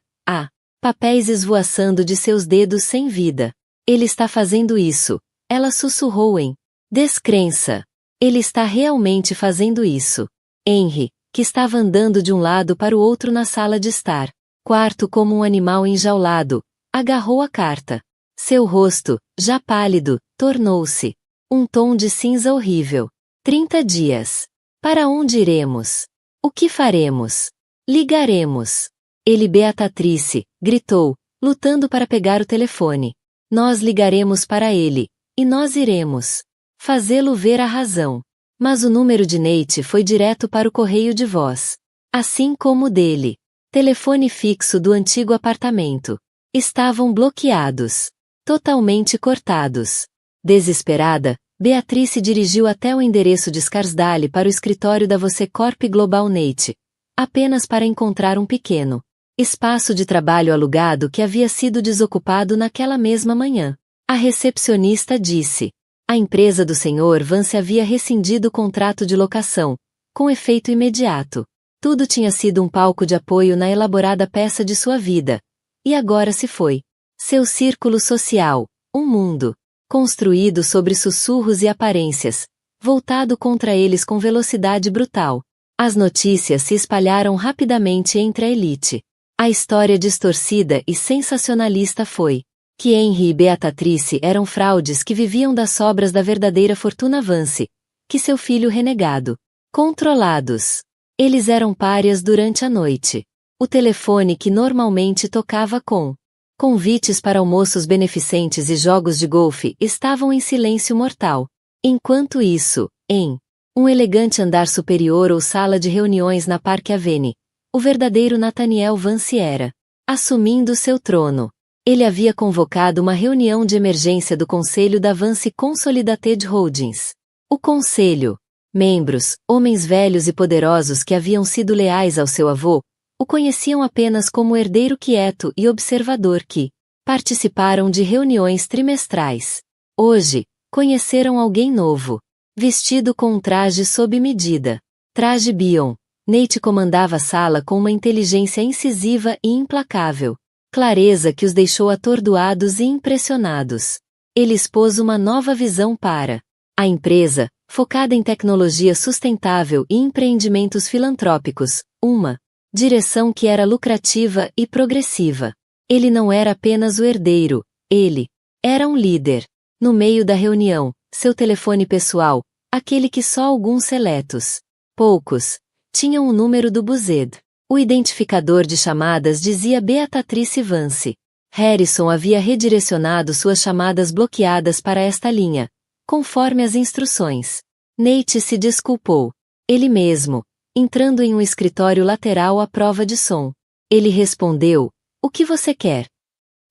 Papéis esvoaçando de seus dedos sem vida. Ele está fazendo isso. Ela sussurrou em descrença. Ele está realmente fazendo isso. Henry, que estava andando de um lado para o outro na sala de estar, quarto como um animal enjaulado, agarrou a carta. Seu rosto, já pálido, tornou-se um tom de cinza horrível. 30 dias. Para onde iremos? O que faremos? Ligaremos. Ele Beatrice, gritou, lutando para pegar o telefone. Nós ligaremos para ele, e nós iremos fazê-lo ver a razão. Mas o número de Nate foi direto para o correio de voz. Assim como o dele. Telefone fixo do antigo apartamento. Estavam bloqueados. Totalmente cortados. Desesperada, Beatrice dirigiu até o endereço de Scarsdale para o escritório da Você Corp Global Nate, apenas para encontrar um pequeno espaço de trabalho alugado que havia sido desocupado naquela mesma manhã. A recepcionista disse. A empresa do Sr. Vance havia rescindido o contrato de locação, com efeito imediato. Tudo tinha sido um palco de apoio na elaborada peça de sua vida. E agora se foi. Seu círculo social, um mundo, construído sobre sussurros e aparências, voltado contra eles com velocidade brutal. As notícias se espalharam rapidamente entre a elite. A história distorcida e sensacionalista foi que Henry e Beatrice eram fraudes que viviam das sobras da verdadeira fortuna Vance, que seu filho renegado, controlados. Eles eram párias durante a noite. O telefone que normalmente tocava com convites para almoços beneficentes e jogos de golfe estavam em silêncio mortal. Enquanto isso, em um elegante andar superior ou sala de reuniões na Park Avenue, o verdadeiro Nathaniel Vance era assumindo seu trono. Ele havia convocado uma reunião de emergência do conselho da Vance Consolidated Holdings. O conselho, membros, homens velhos e poderosos que haviam sido leais ao seu avô, o conheciam apenas como herdeiro quieto e observador que participaram de reuniões trimestrais. Hoje, conheceram alguém novo, vestido com um traje sob medida. Traje Bion. Nate comandava a sala com uma inteligência incisiva e implacável. Clareza que os deixou atordoados e impressionados. Ele expôs uma nova visão para a empresa, focada em tecnologia sustentável e empreendimentos filantrópicos, uma direção que era lucrativa e progressiva. Ele não era apenas o herdeiro, ele era um líder. No meio da reunião, seu telefone pessoal, aquele que só alguns seletos, poucos, tinham o número do Buzzed. O identificador de chamadas dizia Beatrice Vance. Harrison havia redirecionado suas chamadas bloqueadas para esta linha, conforme as instruções. Nate se desculpou. Ele mesmo, entrando em um escritório lateral à prova de som. Ele respondeu, o que você quer?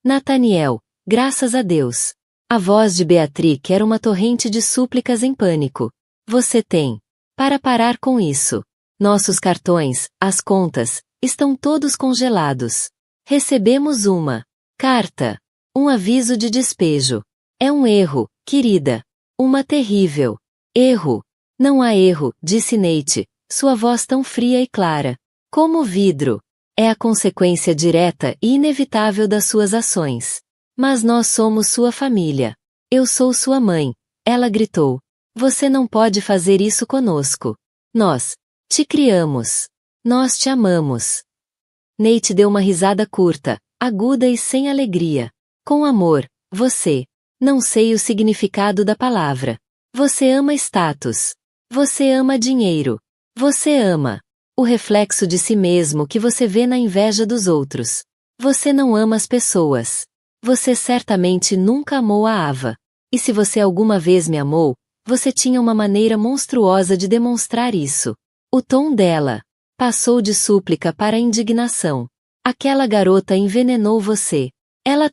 Nathaniel, graças a Deus. A voz de Beatriz era uma torrente de súplicas em pânico. Você tem para parar com isso. Nossos cartões, as contas, estão todos congelados. Recebemos uma carta. Um aviso de despejo. É um erro, querida. Uma terrível erro. Não há erro, disse Nate, sua voz tão fria e clara, como vidro. É a consequência direta e inevitável das suas ações. Mas nós somos sua família. Eu sou sua mãe, ela gritou. Você não pode fazer isso conosco. Nós te criamos. Nós te amamos. Nate deu uma risada curta, aguda e sem alegria. Com amor, você. Não sei o significado da palavra. Você ama status. Você ama dinheiro. Você ama o reflexo de si mesmo que você vê na inveja dos outros. Você não ama as pessoas. Você certamente nunca amou a Ava. E se você alguma vez me amou, você tinha uma maneira monstruosa de demonstrar isso. O tom dela passou de súplica para indignação. Aquela garota envenenou você. Ela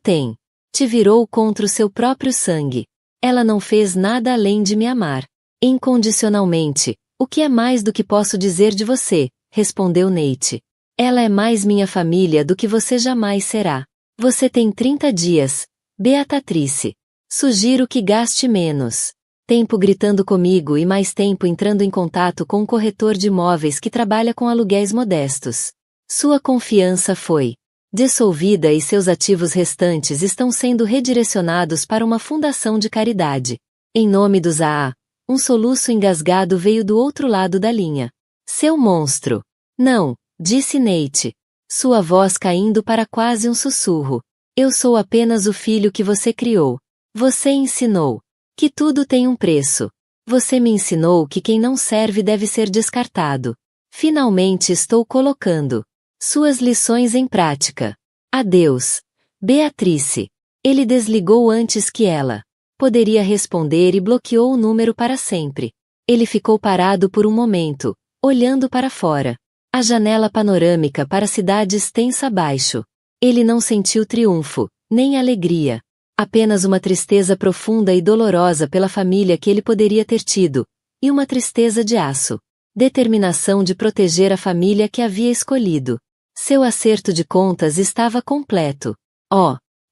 te virou contra o seu próprio sangue. Ela não fez nada além de me amar. Incondicionalmente. O que é mais do que posso dizer de você? Respondeu Nate. Ela é mais minha família do que você jamais será. Você tem 30 dias, Beatrice. Sugiro que gaste menos tempo gritando comigo e mais tempo entrando em contato com um corretor de imóveis que trabalha com aluguéis modestos. Sua confiança foi dissolvida e seus ativos restantes estão sendo redirecionados para uma fundação de caridade. Em nome dos AA, um soluço engasgado veio do outro lado da linha. Seu monstro. Não, disse Nate. Sua voz caindo para quase um sussurro. Eu sou apenas o filho que você criou. Você ensinou que tudo tem um preço. Você me ensinou que quem não serve deve ser descartado. Finalmente estou colocando suas lições em prática. Adeus, Beatrice. Ele desligou antes que ela poderia responder e bloqueou o número para sempre. Ele ficou parado por um momento, olhando para fora. A janela panorâmica para a cidade extensa abaixo. Ele não sentiu triunfo, nem alegria. Apenas uma tristeza profunda e dolorosa pela família que ele poderia ter tido, e uma tristeza de aço. Determinação de proteger a família que havia escolhido. Seu acerto de contas estava completo.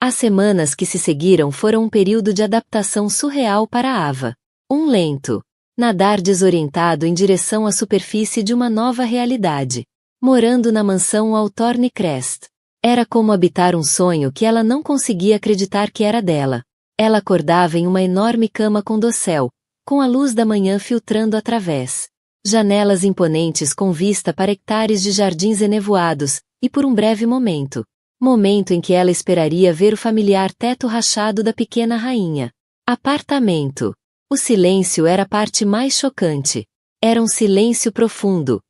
As semanas que se seguiram foram um período de adaptação surreal para Ava. Um lento nadar desorientado em direção à superfície de uma nova realidade. Morando na mansão Hawthorne Crest. Era como habitar um sonho que ela não conseguia acreditar que era dela. Ela acordava em uma enorme cama com dossel, com a luz da manhã filtrando através. Janelas imponentes com vista para hectares de jardins enevoados, e por um breve momento em que ela esperaria ver o familiar teto rachado da pequena rainha. Apartamento. O silêncio era a parte mais chocante. Era um silêncio profundo.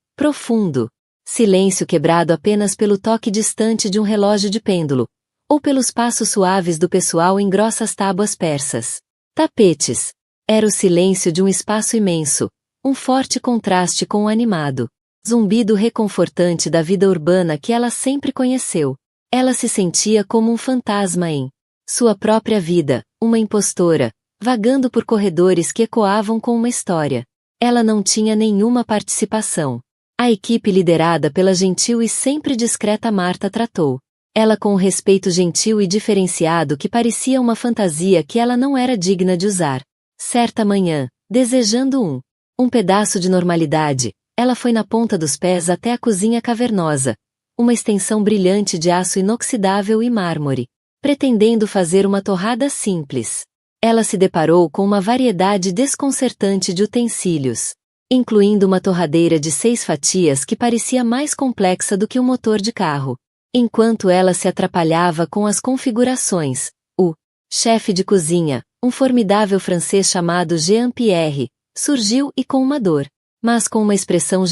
Silêncio quebrado apenas pelo toque distante de um relógio de pêndulo, ou pelos passos suaves do pessoal em grossas tábuas persas. Tapetes. Era o silêncio de um espaço imenso, um forte contraste com o animado zumbido reconfortante da vida urbana que ela sempre conheceu. Ela se sentia como um fantasma em sua própria vida, uma impostora, vagando por corredores que ecoavam com uma história. Ela não tinha nenhuma participação. A equipe liderada pela gentil e sempre discreta Marta tratou ela com um respeito gentil e diferenciado que parecia uma fantasia que ela não era digna de usar. Certa manhã, desejando um pedaço de normalidade, ela foi na ponta dos pés até a cozinha cavernosa, uma extensão brilhante de aço inoxidável e mármore, pretendendo fazer uma torrada simples. Ela se deparou com uma variedade desconcertante de utensílios, incluindo uma torradeira de 6 fatias que parecia mais complexa do que um motor de carro. Enquanto ela se atrapalhava com as configurações, o chefe de cozinha, um formidável francês chamado Jean-Pierre, surgiu e com uma dor, mas com uma expressão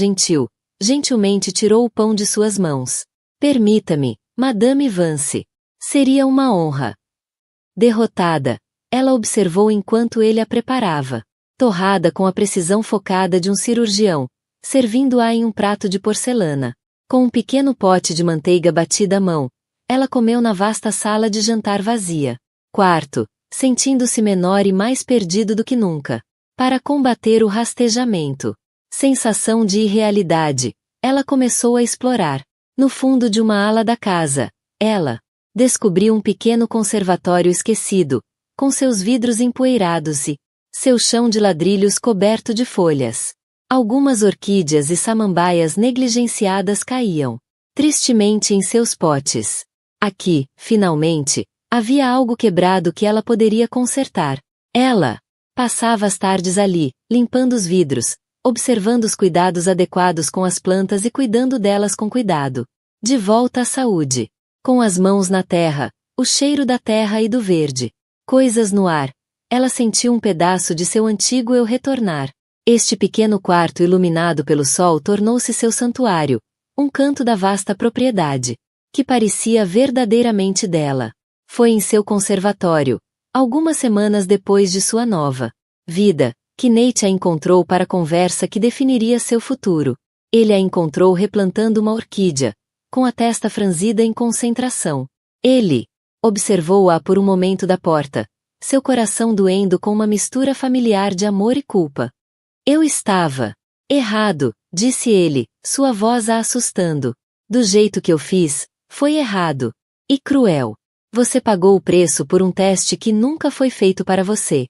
gentilmente tirou o pão de suas mãos. Permita-me, Madame Vance. Seria uma honra. Derrotada, ela observou enquanto ele a preparava. Torrada com a precisão focada de um cirurgião, servindo-a em um prato de porcelana. Com um pequeno pote de manteiga batida à mão, ela comeu na vasta sala de jantar vazia. Quarto, sentindo-se menor e mais perdido do que nunca. Para combater o rastejamento. Sensação de irrealidade. Ela começou a explorar. No fundo de uma ala da casa, ela descobriu um pequeno conservatório esquecido, com seus vidros empoeirados e seu chão de ladrilhos coberto de folhas. Algumas orquídeas e samambaias negligenciadas caíam tristemente em seus potes. Aqui, finalmente, havia algo quebrado que ela poderia consertar. Ela Passava as tardes ali, limpando os vidros, observando os cuidados adequados com as plantas e cuidando delas com cuidado. De volta à saúde. Com as mãos na terra, o cheiro da terra e do verde. Coisas no ar. Ela sentiu um pedaço de seu antigo eu retornar. Este pequeno quarto iluminado pelo sol tornou-se seu santuário, um canto da vasta propriedade, que parecia verdadeiramente dela. Foi em seu conservatório, algumas semanas depois de sua nova vida, que Nate a encontrou para a conversa que definiria seu futuro. Ele a encontrou replantando uma orquídea, com a testa franzida em concentração. Ele observou-a por um momento da porta, seu coração doendo com uma mistura familiar de amor e culpa. Eu estava errado, disse ele, sua voz a assustando. Do jeito que eu fiz, foi errado. E cruel. Você pagou o preço por um teste que nunca foi feito para você.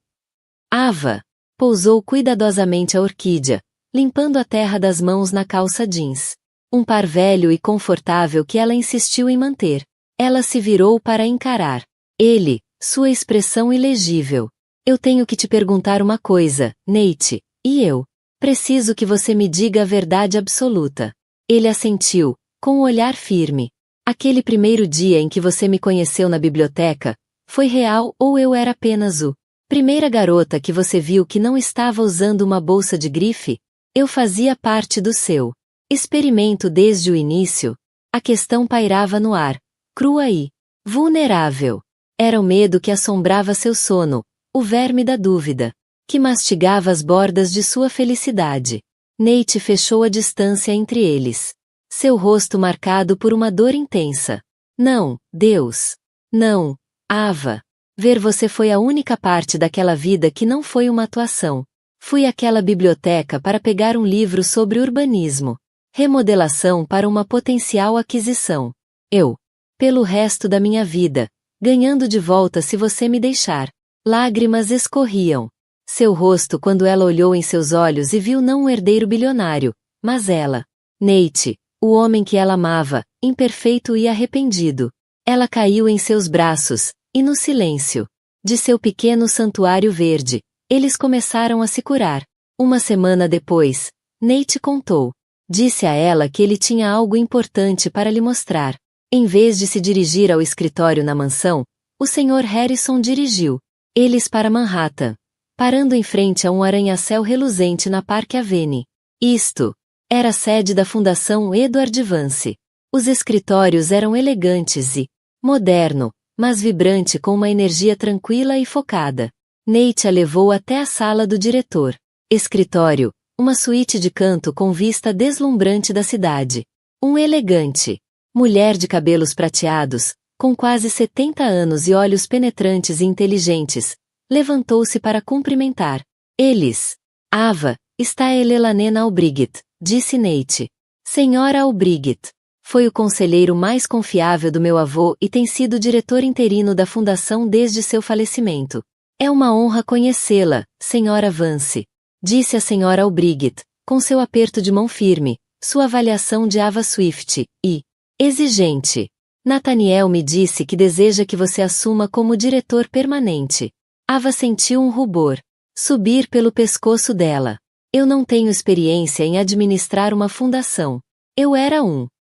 Ava pousou cuidadosamente a orquídea, limpando a terra das mãos na calça jeans. Um par velho e confortável que ela insistiu em manter. Ela se virou para encarar. Ele, sua expressão ilegível. Eu tenho que te perguntar uma coisa, Nate, e eu. Preciso que você me diga a verdade absoluta. Ele assentiu, com o olhar firme. Aquele primeiro dia em que você me conheceu na biblioteca, foi real ou eu era apenas o primeira garota que você viu que não estava usando uma bolsa de grife? Eu fazia parte do seu experimento desde o início. A questão pairava no ar, crua e vulnerável. Era o medo que assombrava seu sono, o verme da dúvida, que mastigava as bordas de sua felicidade. Nate fechou a distância entre eles. Seu rosto marcado por uma dor intensa. Não, Deus. Não, Ava. Ver você foi a única parte daquela vida que não foi uma atuação. Fui àquela biblioteca para pegar um livro sobre urbanismo. Remodelação para uma potencial aquisição. Eu. Pelo resto da minha vida. Ganhando de volta se você me deixar. Lágrimas escorriam. Seu rosto quando ela olhou em seus olhos e viu não um herdeiro bilionário, mas ela. Nate. O homem que ela amava, imperfeito e arrependido. Ela caiu em seus braços, e no silêncio de seu pequeno santuário verde, eles começaram a se curar. Uma semana depois, Nate contou. Disse a ela que ele tinha algo importante para lhe mostrar. Em vez de se dirigir ao escritório na mansão, o Sr. Harrison dirigiu eles para Manhattan, parando em frente a um arranha-céu reluzente na Park Avenue. Isto era a sede da Fundação Edward Vance. Os escritórios eram elegantes e moderno, mas vibrante com uma energia tranquila e focada. Nate a levou até a sala do diretor. Escritório, uma suíte de canto com vista deslumbrante da cidade. Um elegante mulher de cabelos prateados, com quase 70 anos e olhos penetrantes e inteligentes, levantou-se para cumprimentar. Eles. Ava, está Elanena Albright, disse Nate. Senhora Albright. Foi o conselheiro mais confiável do meu avô e tem sido diretor interino da fundação desde seu falecimento. É uma honra conhecê-la, Senhora Vance. Disse a Senhora Albright, com seu aperto de mão firme, sua avaliação de Ava Swift, e exigente. Nathaniel me disse que deseja que você assuma como diretor permanente. Ava sentiu um rubor subir pelo pescoço dela. Eu não tenho experiência em administrar uma fundação. Eu era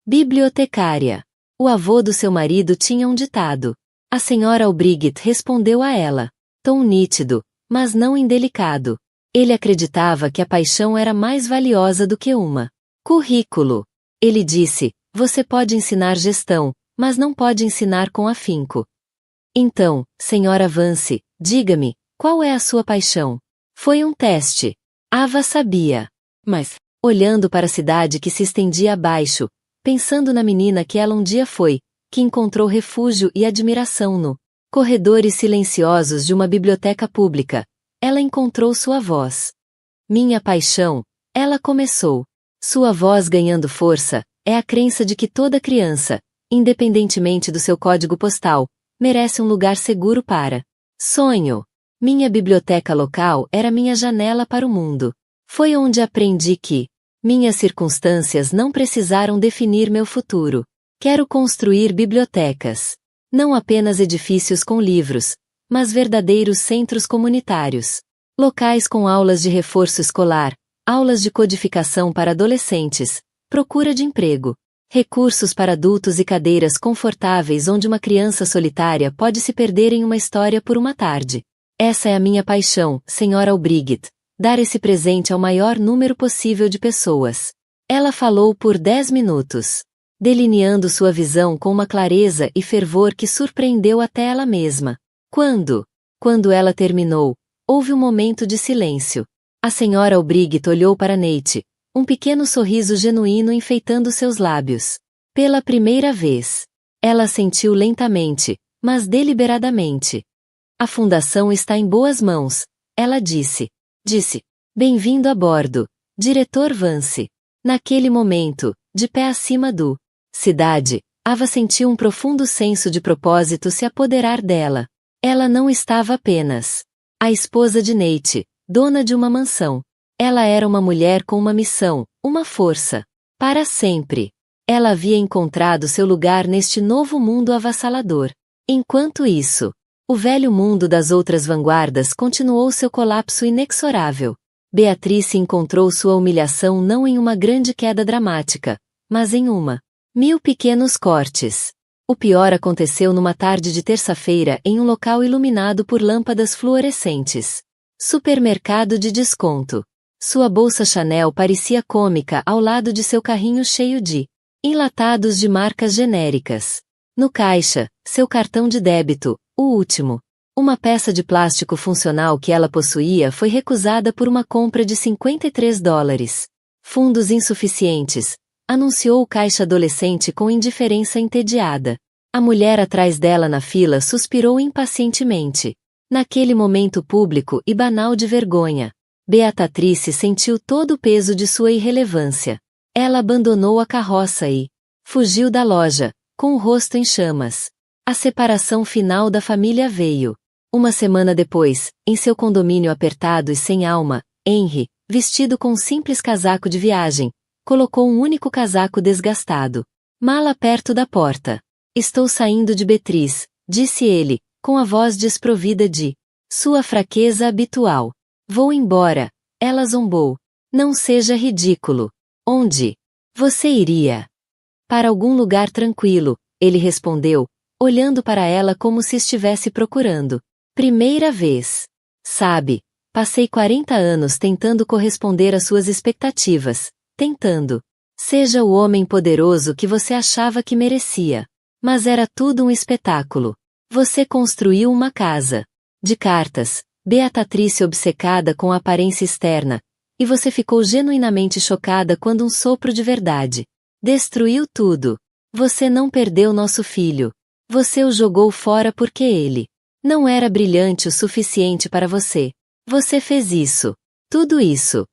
bibliotecária. O avô do seu marido tinha um ditado. A senhora Albright respondeu a ela. Tom nítido, mas não indelicado. Ele acreditava que a paixão era mais valiosa do que uma currículo. Ele disse, você pode ensinar gestão, mas não pode ensinar com afinco. Então, senhora Vance, diga-me, qual é a sua paixão? Foi um teste. Ava sabia. Mas, olhando para a cidade que se estendia abaixo, pensando na menina que ela um dia foi, que encontrou refúgio e admiração no corredores silenciosos de uma biblioteca pública, ela encontrou sua voz. Minha paixão, ela começou. Sua voz ganhando força, é a crença de que toda criança, independentemente do seu código postal, merece um lugar seguro para sonho. Minha biblioteca local era minha janela para o mundo. Foi onde aprendi que minhas circunstâncias não precisaram definir meu futuro. Quero construir bibliotecas. Não apenas edifícios com livros, mas verdadeiros centros comunitários. Locais com aulas de reforço escolar, aulas de codificação para adolescentes, procura de emprego, recursos para adultos e cadeiras confortáveis onde uma criança solitária pode se perder em uma história por uma tarde. Essa é a minha paixão, Sra. O'Brigit, dar esse presente ao maior número possível de pessoas. Ela falou por 10 minutos, delineando sua visão com uma clareza e fervor que surpreendeu até ela mesma. Quando ela terminou, houve um momento de silêncio. A Sra. O'Brigit olhou para Nate, um pequeno sorriso genuíno enfeitando seus lábios. Pela primeira vez, ela sentiu lentamente, mas deliberadamente. A fundação está em boas mãos, ela disse. Bem-vindo a bordo, Diretor Vance. Naquele momento, de pé acima do cidade, Ava sentiu um profundo senso de propósito se apoderar dela. Ela não estava apenas a esposa de Nate, dona de uma mansão. Ela era uma mulher com uma missão, uma força. Para sempre. Ela havia encontrado seu lugar neste novo mundo avassalador. Enquanto isso, o velho mundo das outras vanguardas continuou seu colapso inexorável. Beatrice encontrou sua humilhação não em uma grande queda dramática, mas em 1000 pequenos cortes. O pior aconteceu numa tarde de terça-feira em um local iluminado por lâmpadas fluorescentes. Supermercado de desconto. Sua bolsa Chanel parecia cômica ao lado de seu carrinho cheio de enlatados de marcas genéricas. No caixa, seu cartão de débito, o último. Uma peça de plástico funcional que ela possuía foi recusada por uma compra de $53. Fundos insuficientes, anunciou o caixa adolescente com indiferença entediada. A mulher atrás dela na fila suspirou impacientemente. Naquele momento público e banal de vergonha, Beatrice sentiu todo o peso de sua irrelevância. Ela abandonou a carroça e fugiu da loja, com o rosto em chamas. A separação final da família veio. Uma semana depois, em seu condomínio apertado e sem alma, Henry, vestido com um simples casaco de viagem, colocou um único casaco desgastado. Mala perto da porta. Estou saindo de Beatriz, disse ele, com a voz desprovida de sua fraqueza habitual. Vou embora, ela zombou. Não seja ridículo. Onde você iria? Para algum lugar tranquilo, ele respondeu, olhando para ela como se estivesse procurando. Primeira vez. Sabe, passei 40 anos tentando corresponder às suas expectativas. Tentando. Seja o homem poderoso que você achava que merecia. Mas era tudo um espetáculo. Você construiu uma casa de cartas, Beatrice obcecada com a aparência externa, e você ficou genuinamente chocada quando um sopro de verdade destruiu tudo. Você não perdeu nosso filho. Você o jogou fora porque ele não era brilhante o suficiente para você. Você fez isso. Tudo isso.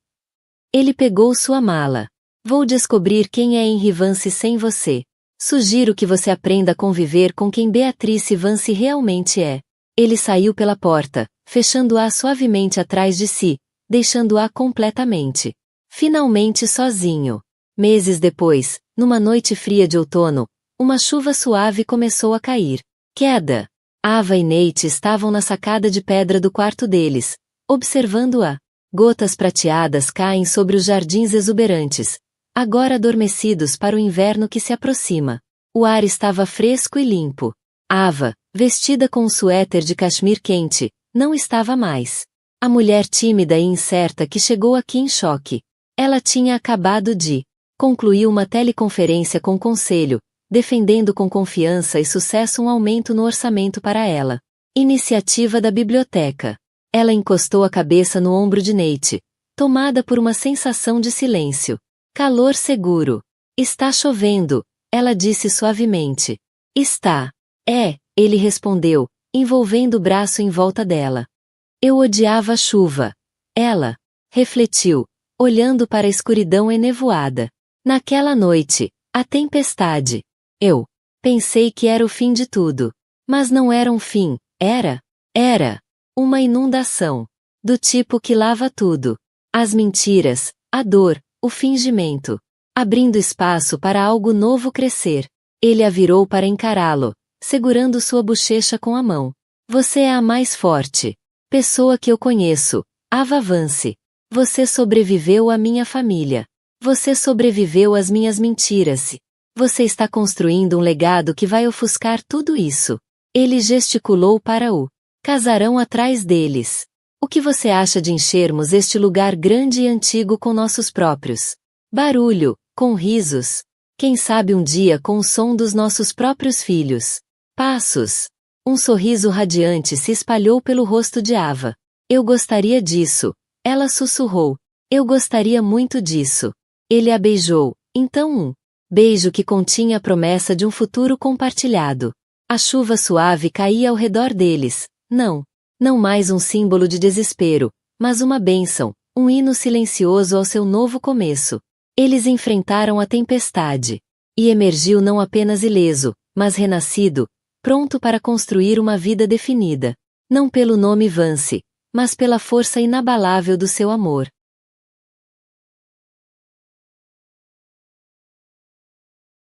Ele pegou sua mala. Vou descobrir quem é Henry Vance sem você. Sugiro que você aprenda a conviver com quem Beatrice Vance realmente é. Ele saiu pela porta, fechando-a suavemente atrás de si, deixando-a completamente. Finalmente sozinho. Meses depois, numa noite fria de outono, uma chuva suave começou a cair. Queda. Ava e Nate estavam na sacada de pedra do quarto deles, observando-a. Gotas prateadas caem sobre os jardins exuberantes, agora adormecidos para o inverno que se aproxima. O ar estava fresco e limpo. Ava, vestida com um suéter de cachemir quente, não estava mais. A mulher tímida e incerta que chegou aqui em choque. Ela tinha acabado de concluir uma teleconferência com o conselho, defendendo com confiança e sucesso um aumento no orçamento para ela. Iniciativa da biblioteca. Ela encostou a cabeça no ombro de Nate, tomada por uma sensação de silêncio. Calor seguro. Está chovendo, ela disse suavemente. Está. É, ele respondeu, envolvendo o braço em volta dela. Eu odiava a chuva. Ela refletiu, olhando para a escuridão enevoada. Naquela noite, a tempestade. Eu pensei que era o fim de tudo. Mas não era um fim, era uma inundação. Do tipo que lava tudo. As mentiras, a dor, o fingimento. Abrindo espaço para algo novo crescer. Ele a virou para encará-lo, segurando sua bochecha com a mão. Você é a mais forte pessoa que eu conheço, Ava Vance. Você sobreviveu à minha família. Você sobreviveu às minhas mentiras. Você está construindo um legado que vai ofuscar tudo isso. Ele gesticulou para o casarão atrás deles. O que você acha de enchermos este lugar grande e antigo com nossos próprios barulho, com risos? Quem sabe um dia com o som dos nossos próprios filhos. Passos. Um sorriso radiante se espalhou pelo rosto de Ava. Eu gostaria disso. Ela sussurrou. Eu gostaria muito disso. Ele a beijou. Então beijo que continha a promessa de um futuro compartilhado. A chuva suave caía ao redor deles. Não mais um símbolo de desespero, mas uma bênção, um hino silencioso ao seu novo começo. Eles enfrentaram a tempestade. E emergiu não apenas ileso, mas renascido, pronto para construir uma vida definida. Não pelo nome Vance, mas pela força inabalável do seu amor.